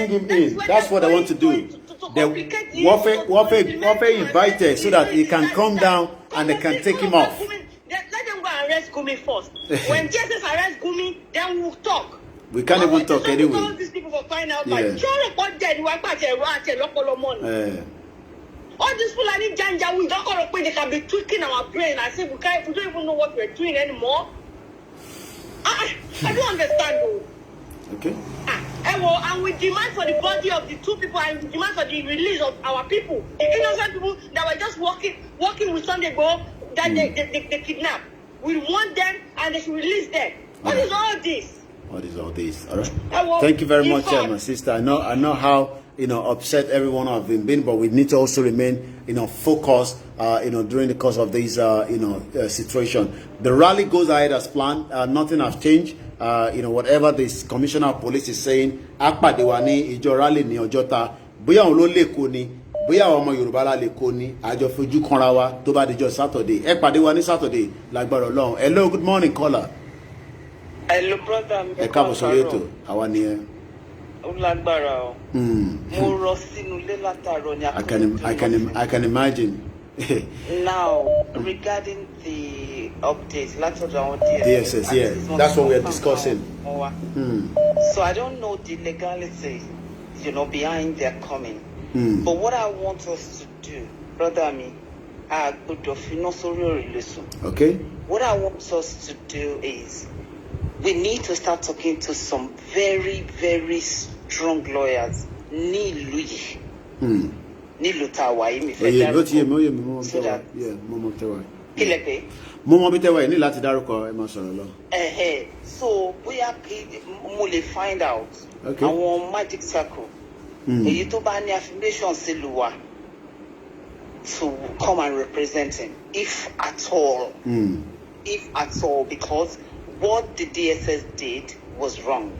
him in. That's what they want to do. Wafe invited so that he can come down and they can take him off. Let them go and arrest Gumi first. When Jesus arrests Gumi, then we'll talk. We can't even talk anyway. All these people will find out. All these people are in Janja, we don't they can be tweaking our brain. I say we don't even know what we're doing anymore. I don't understand though. Okay. And we demand for the body of the two people, and we demand for the release of our people, the innocent people that were just walking with Sunday Igboho that they kidnapped. We want them, and they should release them. What is all this? What is all this? All right. Thank you very much, my sister. I know how upset everyone have been, but we need to also remain focused during the course of this situation. The rally goes ahead as planned. Nothing has changed. Whatever this commissioner of police is saying, akpadewani ijo rally ni ojota bóyá on lo leko ni bóyá ọmọ Yorùbá la leko ni àjọ fojú kanra wa tó bá dijo Saturday ẹ pàdé wa ní Saturday lágbára Ọlọ́run. Hello, good morning caller. Hello brother. Ẹ káàbọ̀ sórí ètò àwa ni ẹ. Ó lágbára o. Mo rọ sínú ilé látàárọ̀ ni I can imagine. Now, regarding the updates, let's talk about DSS. Yeah, that's what we are discussing. So I don't know the legality, behind their coming. But what I want us to do, brother, okay. What I want us to do is, we need to start talking to some very, very strong lawyers. So we are to find out our magic circle. You to buy any affirmation to come and represent him, if at all. If at all, because what the DSS did was wrong.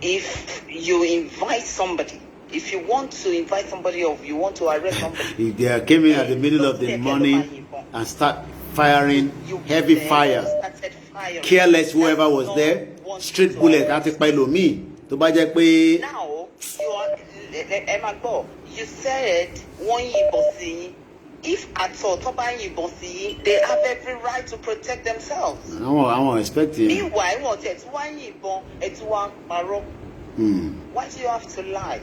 If you invite somebody, if you want to invite somebody or you want to arrest somebody, if they came in at the middle of the morning and start firing heavy fire, careless whoever was there, straight bullet àti pẹ̀lú mi tó bá jẹ́ pé. Now you said one yìnbọn. If at all they have every right to protect themselves. I won't expect it. Meanwhile, why do you have to lie?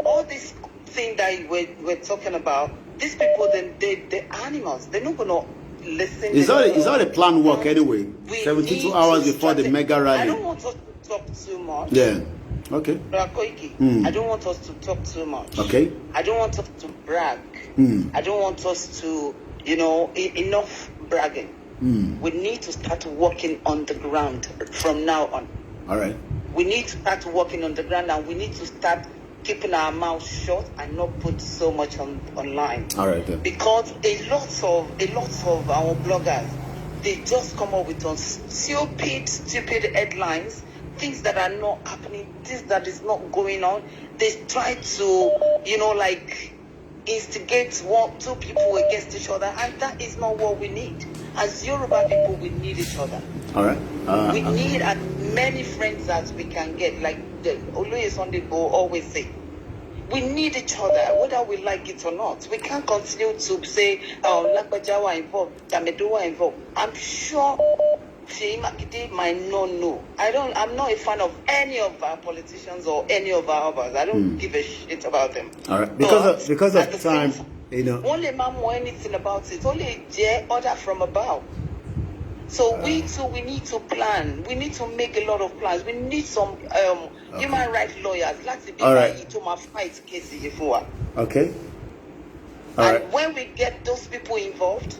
All this thing that we're talking about, these people, they're animals. They're not going to listen. It's all a planned work anyway. 72 hours before the mega rally. I don't want us to talk too much. Yeah. Okay. I don't want us to talk too much. Okay. I don't want us to brag. I don't want us to, enough bragging. We need to start working on the ground from now on. All right. We need to start working on the ground, and we need to start keeping our mouths shut and not put so much online. All right then. Because a lot of our bloggers, they just come up with stupid headlines, things that are not happening, things that is not going on. They try to, instigate two people against each other, and that is not what we need. As Yoruba people, we need each other. All right. We need as many friends as we can get. Like the Oloye Sunday Igboho always say, we need each other, whether we like it or not. We can't continue to say, oh, Lakbaja were involved, Tamedo were involved. I'm sure Sheyi Makinde might not know. I'm not a fan of any of our politicians or any of our others. I don't give a shit about them. All right. Because of time, only man know anything about it. Only order from above. So we need to plan. We need to make a lot of plans. We need some human rights lawyers. All right. To my fight case before. Okay. All right. And when we get those people involved,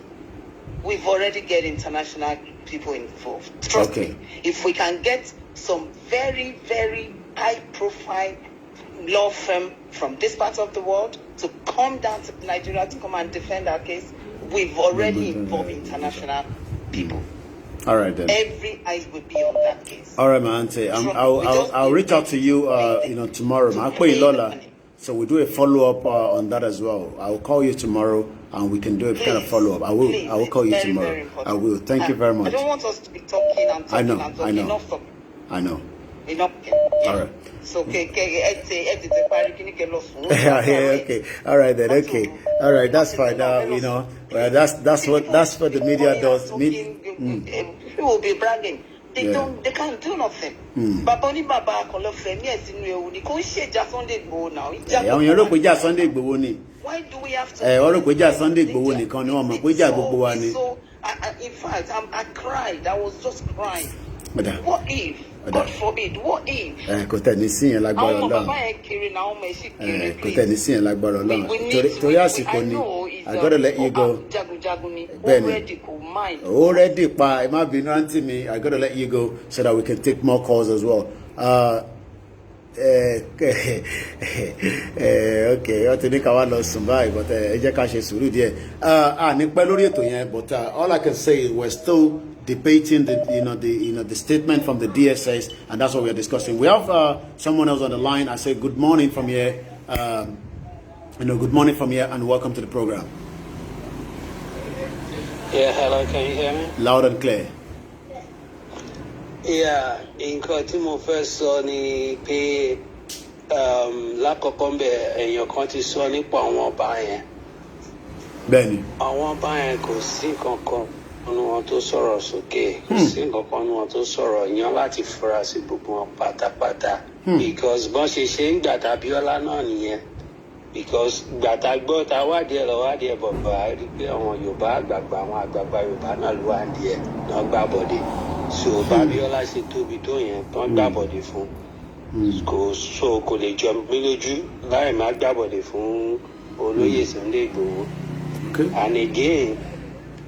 we've already get international people involved. Trust me. If we can get some very, very high-profile law firm from this part of the world to come down to Nigeria to come and defend our case, we've already involved international people. All right then. Every eyes will be on that case. All right, my auntie. I'll reach out to you, tomorrow. So we do a follow-up on that as well. I will call you tomorrow, and we can do a kind of follow-up. I will call you tomorrow. I will. Thank you very much. I don't want us to be talking and talking and talking. I know. Enough. All right. So okay. All right then. Okay. All right. That's fine. That's what the media does. People will be bragging. They can't do nothing. Baba ni baba kan lo fe mi esinu ewu ni ko se ja Sunday Igboho now. Why do we have to Sunday Igboho nìkan ni wọ́n mọ̀ pé jà gbogbo wa ni. So in fact I cried. I was just crying. What if? God forbid, what if? Kò tẹ̀lé sí yẹn lágbára Ọlọ́run. Kò tẹ̀lé sí yẹn lágbára Ọlọ́run. Torí àsìkò ni, I gotta let you go. Bẹ́ẹ̀ni, already pa, ẹ má bínú àǹtí mi, I gotta let you go so that we can take more calls as well. Okay, ó ti ní ká wá lọ sùn báyìí, but ẹ jẹ́ ká ṣe sùúrù díẹ̀. Ní pẹ́ lórí ètò yẹn, but all I can say is we're still debating the statement from the DSS, and that's what we are discussing. We have someone else on the line. I say good morning from here. Good morning from here, and welcome to the program. Yeah, hello. Can you hear me? Loud and clear. Yeah, nǹkan tí mo fẹ́ sọ ni pé lákọ̀ọ́kọ́ ń bẹ èèyàn kan ti sọ nípa àwọn ọba yẹn. Bẹ́ẹ̀ni. Àwọn ọba yẹn kò sí kankan nínú wọn tó sọ̀rọ̀ sókè, kò sí kankan nínú wọn tó sọ̀rọ̀ yan láti fura sí gbogbo wọn pátápátá. Because bọ́n ṣe ń gbàtà Abíọ́lá náà nìyẹn. Because gbàtà gbọ́ ta wádìí ẹ̀ bọ̀bọ̀ rí pé àwọn Yorùbá àgbààgbà Yorùbá náà ló wádìí ẹ̀ náà gbà bọ̀dé. So Babiola ṣe tóbi tó yẹn tán gbàbọ̀dé fún kò lè jọ mí lójú láì má gbàbọ̀dé fún olóyè Sunday Igboho. And again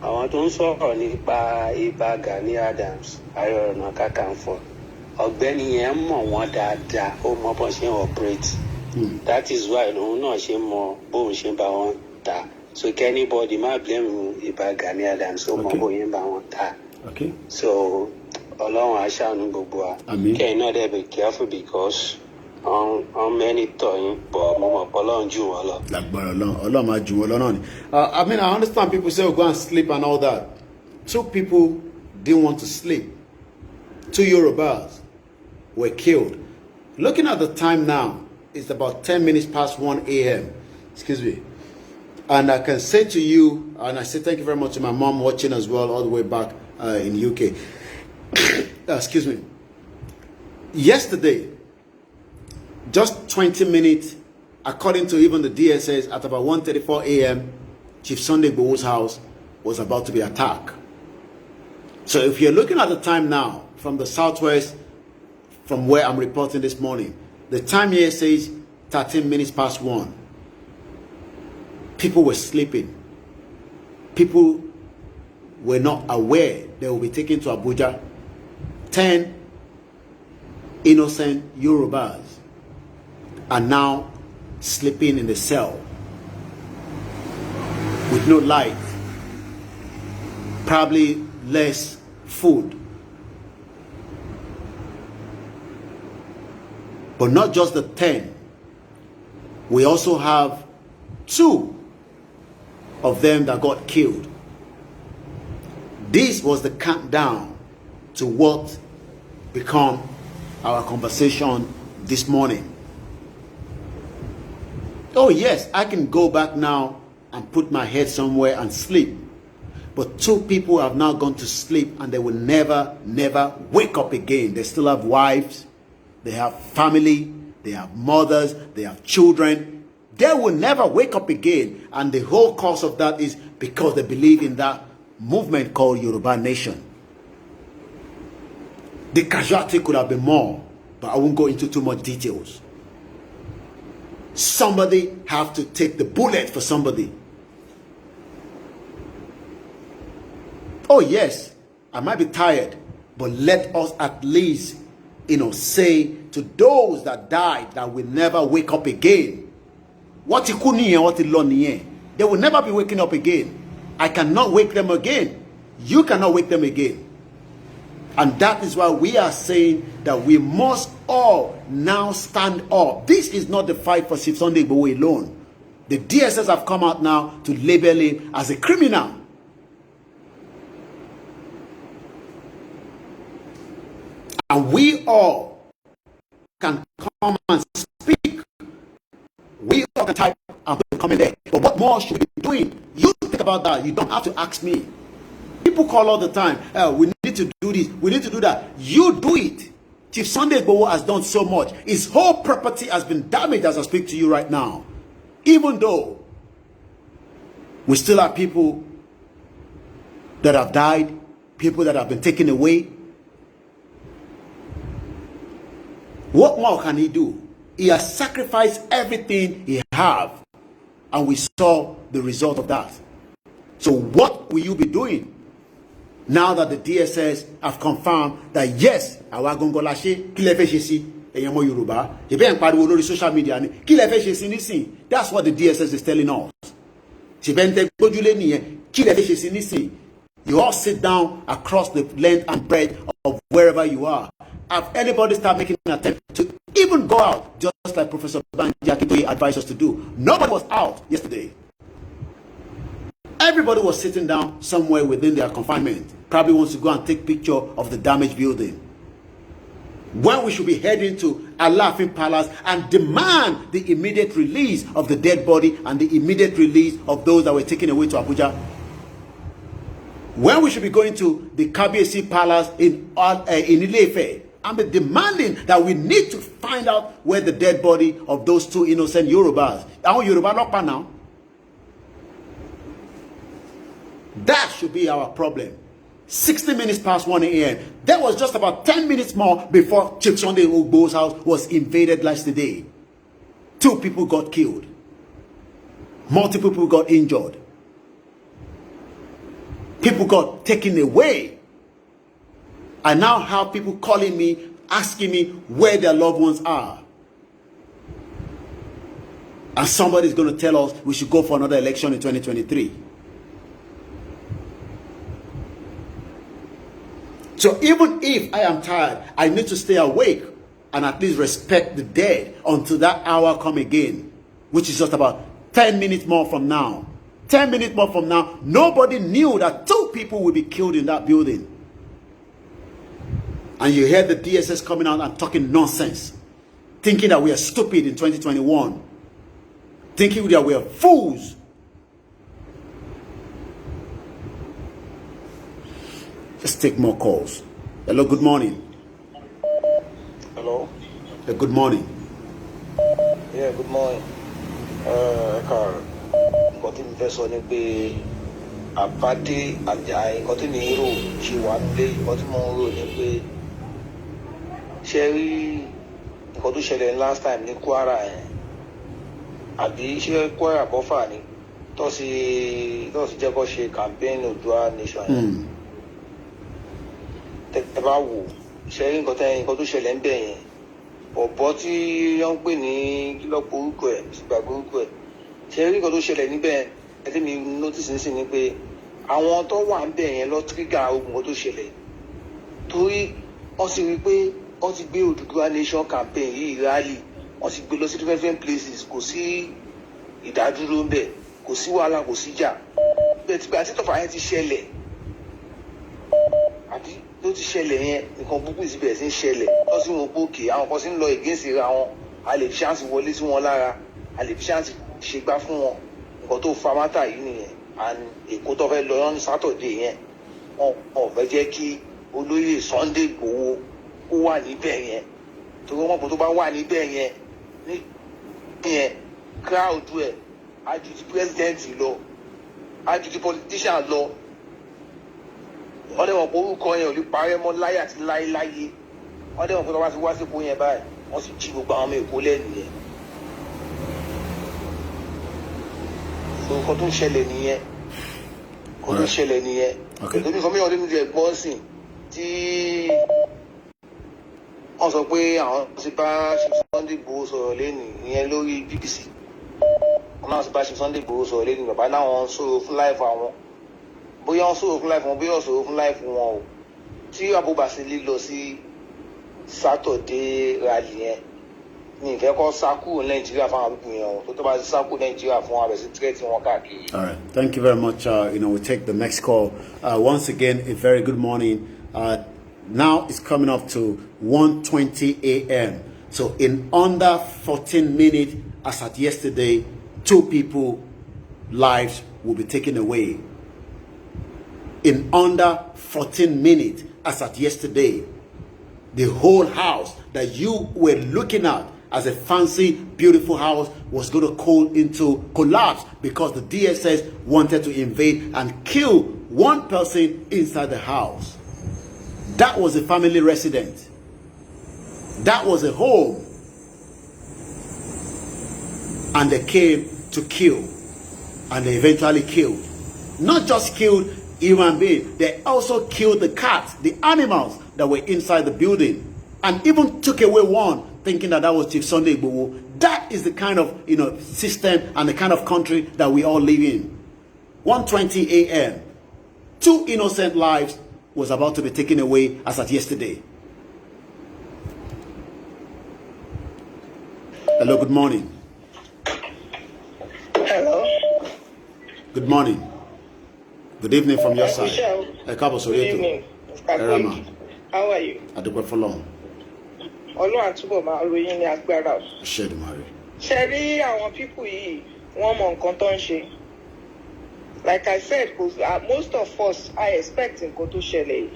àwọn tó ń sọ̀rọ̀ nípa Ìbà Gani Adams Ààrẹ Ọ̀nà Kakanfò ọ̀gbẹ́ni yẹn mọ̀ wọ́n dáadáa ó mọ bọ́n ṣe ń operate. That is why lòun náà ṣe mọ bóun ṣe bá wọn ta. So anybody má blame Ìbà Gani Adams ó mọ bóun bá wọn ta. Okay. So, Ọlọ́run aṣáánú gbogbo wa. Kẹ́yìn náà dẹ̀ be careful because many toyin but mo mọ̀ pé Ọlọ́run jù wọ́n lọ. Lágbára Ọlọ́run máa jù wọ́n lọ náà ni. I mean, I understand people say, go and sleep and all that. 2 people didn't want to sleep. 2 Yorubas were killed. Looking at the time now, it's about 10 minutes past 1 a.m. Excuse me. And I can say to you, and I say thank you very much to my mom watching as well, all the way back in UK. Excuse me. Yesterday, just 20 minutes, according to even the DSS, at about 1:34 a.m., Chief Sunday Igboho's house was about to be attacked. So if you're looking at the time now, from the southwest, from where I'm reporting this morning, the time here says 13 minutes past 1. People were sleeping. People were not aware they will be taken to Abuja. 10 innocent Yorubas are now sleeping in the cell with no light, probably less food. But not just the 10. We also have 2 of them that got killed. This was the countdown to what become our conversation this morning. Oh yes, I can go back now and put my head somewhere and sleep. But 2 people have now gone to sleep and they will never wake up again. They still have wives, they have family, they have mothers, they have children. They will never wake up again. And the whole cause of that is because they believe in that movement called Yoruba Nation. The casualty could have been more, but I won't go into too much details. Somebody have to take the bullet for somebody. Oh yes, I might be tired, but let us at least, say to those that died that will never wake up again. What you couldn't hear, what you learn here, they will never be waking up again. I cannot wake them again. You cannot wake them again. And that is why we are saying that we must all now stand up. This is not the fight for Chief Sunday Igboho alone. The DSS have come out now to label him as a criminal. And we all can come and speak. We all can type and put a comment there. But what more should we be doing? You think about that. You don't have to ask me. People call all the time. We need to do this. We need to do that. You do it. Chief Sunday Igboho has done so much. His whole property has been damaged as I speak to you right now. Even though we still have people that have died, people that have been taken away. What more can he do? He has sacrificed everything he have, and we saw the result of that. So what will you be doing now that the DSS have confirmed that yes, our Gongolashe, Kilefeshesi, Eyamo Yoruba, social media, Kilefeshesi, that's what the DSS is telling us. You all sit down across the length and breadth of wherever you are. Have anybody start making an attempt to even go out, just like Professor Banjaki advised us to do? Nobody was out yesterday. Everybody was sitting down somewhere within their confinement. Probably wants to go and take picture of the damaged building. When we should be heading to Alafin Palace and demand the immediate release of the dead body and the immediate release of those that were taken away to Abuja. When we should be going to the Kabiyesi Palace in Ile-Ife and be demanding that we need to find out where the dead body of those 2 innocent Yorubas. Our Yoruba Lokpa now. That should be our problem. 60 minutes past 1 a.m. That was just about 10 minutes more before Chief Sunday Igboho's house was invaded yesterday. 2 people got killed. Multiple people got injured. People got taken away. I now have people calling me, asking me where their loved ones are. And somebody's going to tell us we should go for another election in 2023. So even if I am tired, I need to stay awake and at least respect the dead until that hour come again, which is just about 10 minutes more from now. 10 minutes more from now, nobody knew that 2 people will be killed in that building. And you hear the DSS coming out and talking nonsense, thinking that we are stupid in 2021, thinking that we are fools. Let's take more calls. Hello, good morning. Hello. Good morning. Yeah, good morning. Carl. Nǹkan tí mi fẹ́ sọ ni pé àbádé àjàyí nǹkan tí mi ń rò ṣe wà nílé nǹkan tí mo ń rò ni pé ṣe rí nǹkan tó ṣẹlẹ̀ last time ní Kwara yẹn àbí ṣé Kwara bọ́fà ni tó sì jẹ́ kó ṣe campaign Oòduà nation yẹn tẹ́ bá wò ṣe rí nǹkan tó ṣẹlẹ̀ ń bẹ̀ yẹn ọ̀bọ tí wọ́n ń pè ní kílọ̀pù orúkọ ẹ̀ ṣùgbàgbọ́ orúkọ ẹ̀ ṣe rí nǹkan tó ṣẹlẹ̀ níbẹ̀ ẹtí mi notice nísìn ni pé àwọn tó wà ń bẹ̀ yẹn lọ tírígà ogun kan tó ṣẹlẹ̀ torí wọ́n sì rí i pé wọ́n ti gbé Oòduà nation campaign yìí rally wọ́n sì gbé lọ sí different places kò sí ìdádúró ń bẹ̀ kò sí wàhálà kò sí jà bẹ́ẹ̀ tí gbàtí tọ́fà yẹn ti ṣẹlẹ̀ àbí tó ti ṣẹlẹ̀ yẹn nǹkan púpù sì bẹ̀rẹ̀ sí ń ṣẹlẹ̀ wọ́n sì wọ́n gbòkè àwọn kan sì ń lọ ìgéǹsì ra wọn a lè fi ṣáǹsì wọlé sí wọn lára a lè fi ṣáǹsì ṣègbà fún wọn nǹkan tó fa mátà yìí nìyẹn and Èkó tó fẹ́ lọ ní sátọ̀dé yẹn wọn ò fẹ́ jẹ́ kí olóyè Sunday Igboho kó wà níbẹ̀ yẹn torí wọn kò tó bá wà níbẹ̀ yẹn yẹn crowd ẹ̀ á ju ti president lọ á ju ti politician lọ wọ́n dẹ̀ wọ́n pé orúkọ yẹn ò ní parẹ́ mọ́ láyé àti láéláyé wọ́n dẹ̀ wọ́n pé wọ́n ti wá sípò yẹn báyìí wọ́n sì jí gbogbo àwọn ọmọ Èkó lẹ́nu yẹn. nǹkan tó ń ṣẹlẹ̀ nìyẹn nǹkan tó ń ṣẹlẹ̀ nìyẹn ètò bí fọmíyàn ọdún jẹ gbọ́ sí tí wọ́n sọ pé àwọn ti bá ṣe Sunday Igboho sọ̀rọ̀ lẹ́nu ìyẹn lórí BBC wọ́n náà ti bá ṣe Sunday Igboho sọ̀rọ̀ lẹ́nu bàbá náà wọ́n sọ̀rọ̀ fún láìfọ àwọn bóyá wọ́n sọ̀rọ̀ fún láìfọ wọn bóyá wọ́n sọ̀rọ̀ fún láìfọ wọn o tí Abubasili lọ sí Saturday rally yẹn ní ìfẹ́ kọ́ sákú Nàìjíríà fún àwọn àbúkù yẹn o tó bá ti sákú Nàìjíríà fún àwọn àbẹ̀sí tírẹ́tì wọn káàkiri. All right, thank you very much. We'll take the next call. Once again, a very good morning. Now it's coming up to 1:20 a.m. So in under 14 minutes, as at yesterday, 2 people lives will be taken away. In under 14 minutes, as at yesterday, the whole house that you were looking at as a fancy, beautiful house was going to collapse because the DSS wanted to invade and kill one person inside the house. That was a family residence. That was a home. And they came to kill. And they eventually killed. Not just killed human beings, they also killed the cats, the animals that were inside the building. And even took away one, thinking that was Chief Sunday Igboho. That is the kind of system and the kind of country that we all live in. 1:20 a.m. 2 innocent lives was about to be taken away as at yesterday. Hello, good morning. Hello. Good morning. Good evening from your side. Good evening. How are you? Ọlọ́run àtúbọ̀ máa ròyìn ní agbára. Ṣé rí àwọn pípù yìí wọ́n mọ nǹkan tó ń ṣe? Like I said, most of us I expect nǹkan tó ṣẹlẹ̀ yìí.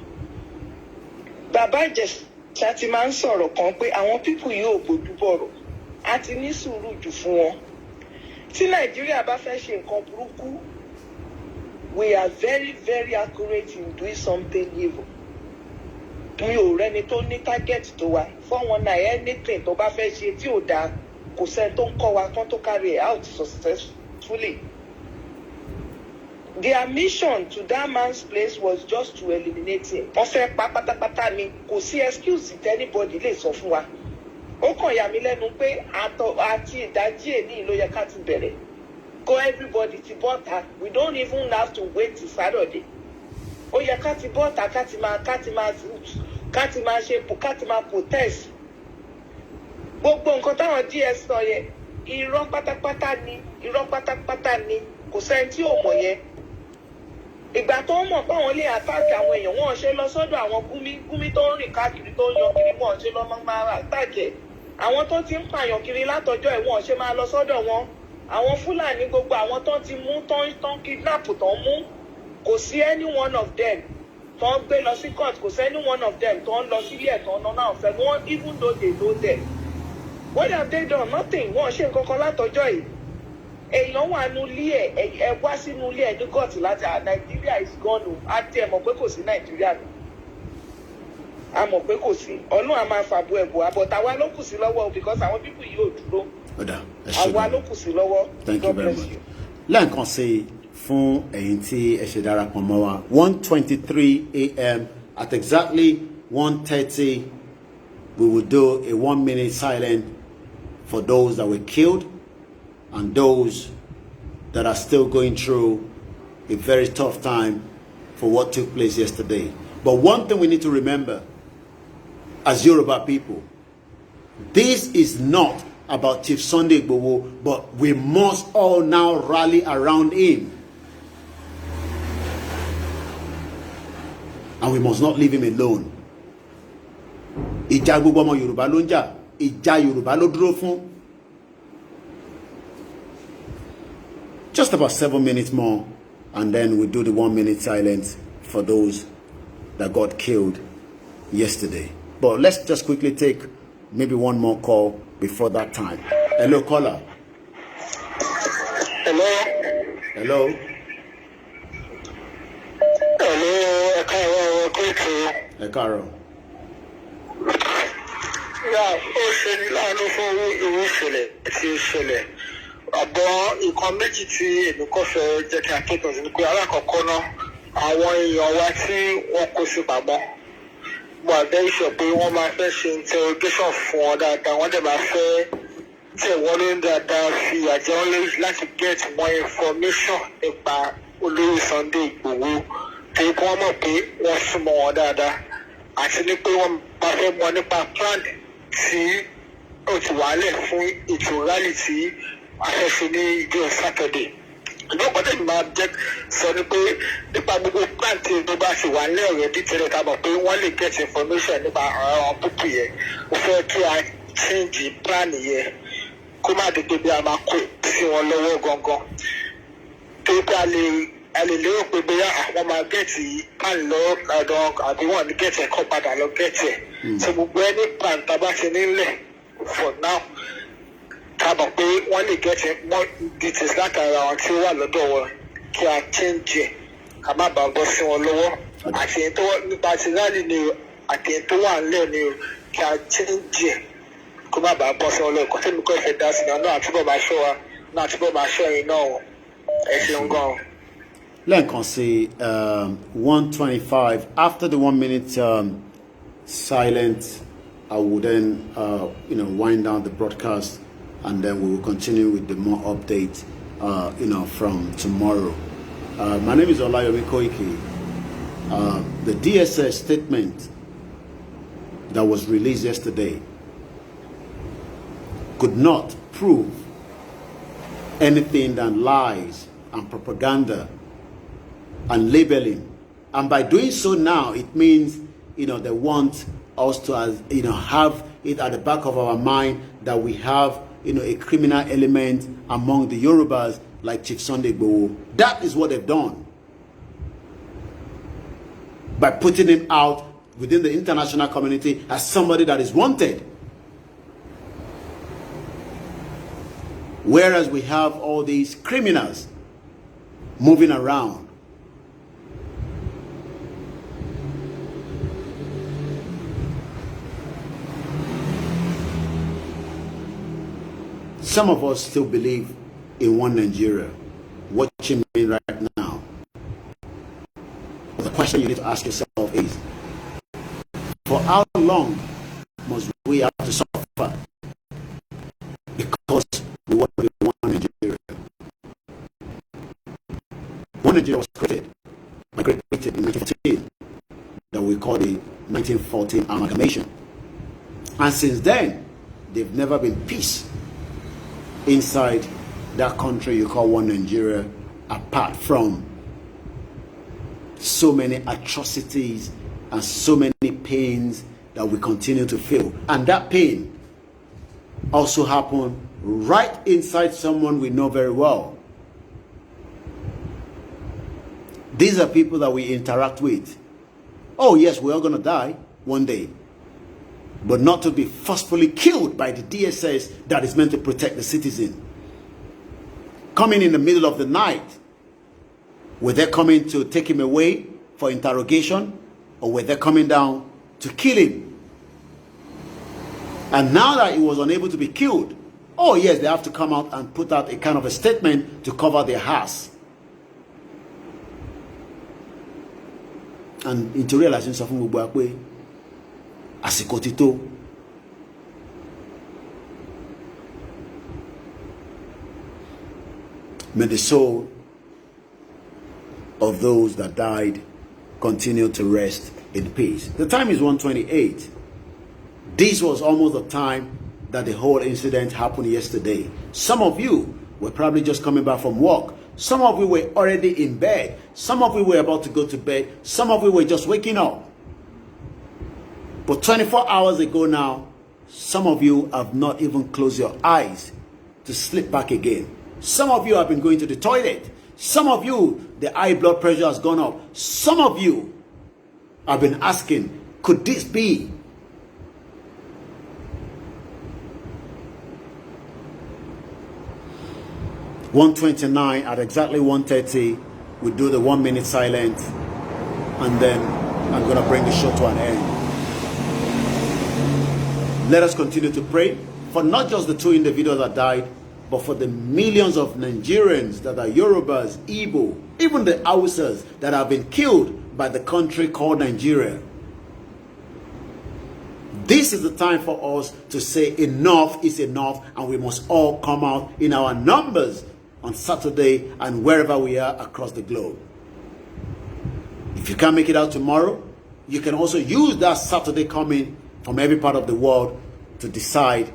Bàbá Ìjẹ̀ṣà ti máa ń sọ̀rọ̀ kan pé àwọn pípù yìí ò gbójú bọ̀rọ̀. A ti ní sùúrù jù fún wọn. Tí Nàìjíríà bá fẹ́ ṣe nǹkan burúkú, we are very, very accurate in doing something evil. Mi ò rẹ́ni tó ní target tó wa 419 anything tó bá fẹ́ ṣe tí ò dáa kò sẹ́ni tó ń kọ́ wa kán tó carry out successfully. Their mission to that man's place was just to eliminate him. Wọ́n fẹ́ pa pátápátá ni kò sí excuse tí anybody lè sọ fún wa. Ó kàn yà mí lẹ́nu pé àti ìdájí èní ló yẹ ká ti bẹ̀rẹ̀. Go everybody ti bọ́ta. We don't even have to wait till Saturday. Ó yẹ ká ti bọ́ta ká ti máa protest. Gbogbo nǹkan táwọn DS sọ yẹn irọ́ pátápátá ni kò sẹ́ni tí ò mọ̀ yẹn. Ìgbà tó ń mọ̀ pé àwọn lè attack àwọn èèyàn wọ́n ṣe lọ sọ́dọ̀ àwọn gúmí tó ń rìn káàkiri tó ń yan kiri wọ́n ṣe lọ máa attack ẹ̀. Àwọn tó ti ń pààyàn kiri látọjọ́ ẹ̀ wọ́n ṣe máa lọ sọ́dọ̀ wọn. Àwọn Fúlàní gbogbo àwọn tó ti mú tán kidnap tán mú kò sí any one of them tó ń gbé lọ sí court kò sí any one of them tó ń lọ sílé ẹ̀ tó ń náà fẹ́ wọ́n even though they know them. What have they done? Nothing. Wọ́n ṣe nǹkan kan látọjọ́ yìí. Èèyàn wà nínú ilé ẹ̀ wá sínú ilé ẹ̀ ní court láti Nigeria is gone o. A ti ẹ̀ mọ̀ pé kò sí Nigeria ni. A mọ̀ pé kò sí. Ọlọ́run a máa fàbọ̀ ẹ̀bùn àbọ̀tà wa ló kù sí lọ́wọ́ because àwọn people yìí ò dúró. Àwa ló kù sí lọ́wọ́. Thank you very much. lẹ́ẹ̀kan sí fún ẹ̀yin tí ẹ ṣe darapọ̀ mọ́ wa 1:23 a.m. at exactly 1:30 we will do a 1-minute silence for those that were killed and those that are still going through a very tough time for what took place yesterday. But one thing we need to remember as Yoruba people, this is not about Chief Sunday Igboho, but we must all now rally around him. And we must not leave him alone. Ìjà gbogbo ọmọ Yorùbá ló ń jà, ìjà Yorùbá ló dúró fún. Just about 7 minutes more, and then we do the 1-minute silence for those that got killed yesterday. But let's just quickly take maybe one more call before that time. Hello, caller. Hello. Hello. Hello, Ekaro. Yeah, ó ṣe ní láàánú fún irú ìṣẹ̀lẹ̀ tí ó ṣẹlẹ̀. Àbọ̀ nǹkan méjì tí èmi kọ́ fẹ́ jẹ́ kí akẹ́kọ̀ọ́ sí ni pé alákọ̀ọ́kọ́ náà àwọn èèyàn wa tí wọ́n kó sí pamọ́. Mo àgbẹ̀ ìṣọ̀ pé wọ́n máa fẹ́ ṣe interrogation fún wọn dáadáa, wọ́n dẹ̀ máa fẹ́ tẹ̀ wọ́n lórí dáadáa fi àjẹ́ wọn lórí láti get more information nípa olórí Sunday Igboho. Torí pé wọ́n mọ̀ pé wọ́n súnmọ́ wọn dáadáa. Àti ní pé wọ́n máa fẹ́ mọ̀ nípa plan tí ó ti wálẹ̀ fún ètò rally tí a fẹ́ ṣe ní ìjọ Saturday. Ìjọ pàtẹ́ mi máa jẹ́ sọ ni pé nípa gbogbo plan tí ó bá ti wà ní ọ̀rẹ́ dítẹ̀lẹ̀ ká mọ̀ pé wọ́n lè get information nípa àwọn púpù yẹn. Mo fẹ́ kí a change plan yẹn kó má dédé bí a máa kó sí wọn lọ́wọ́ gangan. Torí pé a lè lérò pé bóyá àwọn máa gẹ̀ẹ́tì plan lọ lọ́dọ̀ àbí wọ́n ní gẹ̀ẹ́tì ẹ̀kọ́ padà lọ gẹ̀ẹ́tì ẹ̀. So gbogbo ẹni plan tá a bá ti nílẹ̀ for now ká mọ̀ pé wọ́n lè gẹ̀ẹ́tì more details látara àwọn tí ó wà lọ́dọ̀ wọn kí a change ẹ̀ ká má bàa bọ́ sí wọn lọ́wọ́. Àti ẹni tó nípa ti rally ni o àti ẹni tó wà nílẹ̀ ni o kí a change ẹ̀ kó má bàa bọ́ sí wọn lọ́wọ́. Kọ́tẹ́mi kọ́ ìfẹ́ dá sí náà àtúbọ̀ máa ṣọ́ wa náà àtúbọ̀ máa ṣọ́ ẹ̀yin náà ẹ ṣeun gan-an. Let's see, 1:25. After the 1-minute silence, I will then, wind down the broadcast, and then we will continue with the more updates, from tomorrow. My name is Olayomi Koiki. The DSS statement that was released yesterday could not prove anything than lies and propaganda and labeling, and by doing so now it means they want us to have it at the back of our mind that we have a criminal element among the Yorubas like Chief Sunday Igboho. That is what they've done by putting him out within the international community as somebody that is wanted, whereas we have all these criminals moving around. Some of us still believe in one Nigeria. Watching me right now. But the question you need to ask yourself is, for how long must we have to suffer because we want to be one Nigeria? One Nigeria was created in 1914 that we call the 1914 amalgamation. And since then, there've never been peace inside that country you call one Nigeria, apart from so many atrocities and so many pains that we continue to feel. And that pain also happened right inside someone we know very well. These are people that we interact with. Oh yes, we're all going to die one day, but not to be forcefully killed by the DSS that is meant to protect the citizen. Coming in the middle of the night, were they coming to take him away for interrogation, or were they coming down to kill him? And now that he was unable to be killed, oh yes, they have to come out and put out a kind of a statement to cover their ass. And into realizing something we work with àsìkò ti tó. May the soul of those that died continue to rest in peace. The time is 1:28. This was almost the time that the whole incident happened yesterday. Some of you were probably just coming back from work. Some of you were already in bed. Some of you were about to go to bed. Some of you were just waking up. But 24 hours ago now, some of you have not even closed your eyes to sleep back again. Some of you have been going to the toilet. Some of you, the high blood pressure has gone up. Some of you have been asking, could this be? (1:29) at exactly 1:30, we do the 1 minute silence, and then I'm going to bring the show to an end. Let us continue to pray for not just the 2 individuals that died, but for the millions of Nigerians that are Yorubas, Igbo, even the Hausas that have been killed by the country called Nigeria. This is the time for us to say enough is enough, and we must all come out in our numbers on Saturday and wherever we are across the globe. If you can't make it out tomorrow, you can also use that Saturday coming from every part of the world to decide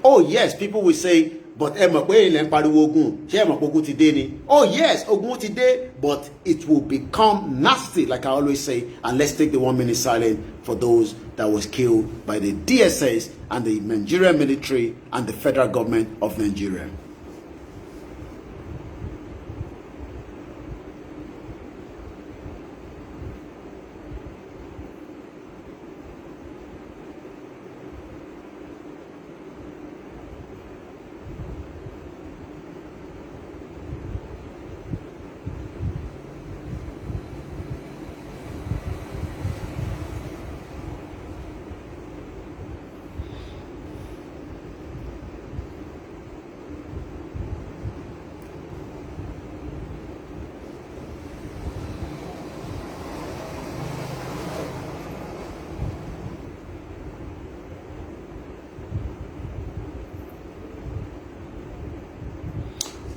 oh yes, people will say, but oh yes, ogun today, but it will become nasty, like I always say. And let's take the 1 minute silence for those that was killed by the DSS and the Nigerian military and the federal government of Nigeria.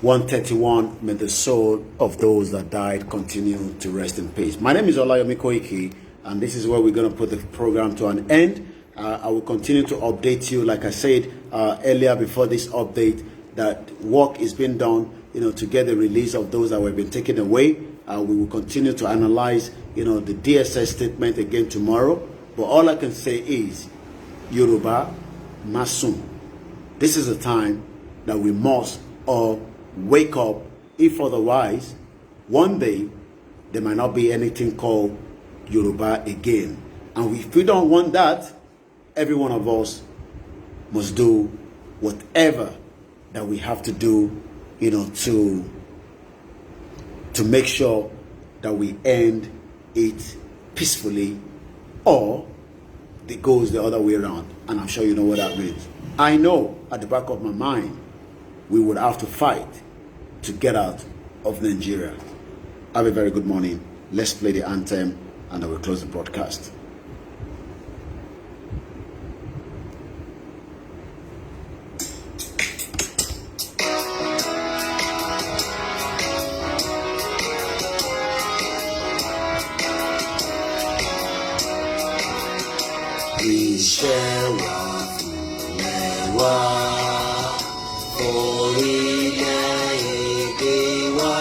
(1:31), may the soul of those that died continue to rest in peace. My name is Olayomi Koiki, and this is where we're going to put the program to an end. I will continue to update you, like I said earlier before this update, that work is being done, to get the release of those that have been taken away. We will continue to analyze, the DSS statement again tomorrow. But all I can say is, Yoruba, Masum. This is a time that we must all wake up. If otherwise, one day there might not be anything called Yoruba again. And if we don't want that, every one of us must do whatever that we have to do, to make sure that we end it peacefully, or it goes the other way around. And I'm sure you know what that means. I know at the back of my mind, we would have to fight to get out of Nigeria. Have a very good morning. Let's play the anthem and I will close the broadcast. Iṣẹ́ wa orílẹ̀-èdè wa,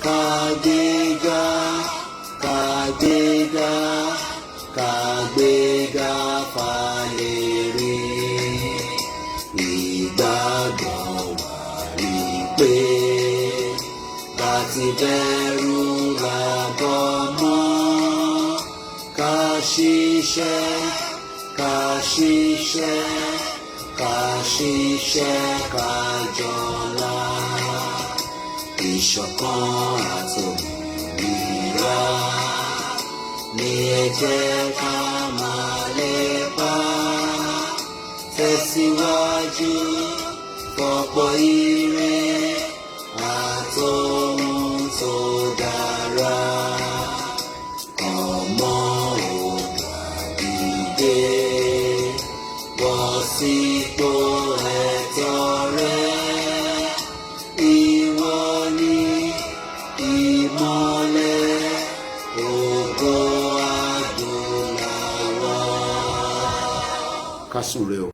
kàgbéga, kàgbéga, kàgbéga fàlèrè. Ìgbàgbọ́ wa rí pé láti bẹ̀rù làbọ̀ mọ́. Ká ṣiṣẹ́, ká ṣiṣẹ́, ká ṣiṣẹ́, ká jọlá. Ìṣọ̀kan àtòmìnira ní ẹ jẹ́ ká máa lépa tẹ̀síwájú fọ̀pọ̀ ire àtòhun tó dára. Ọmọ ògbà dìde bọ́ sípò ẹ̀tọ́ rẹ. Ìwọ ni ìmọ́lẹ̀ ògo adúláwọ̀. Ká sùn re o.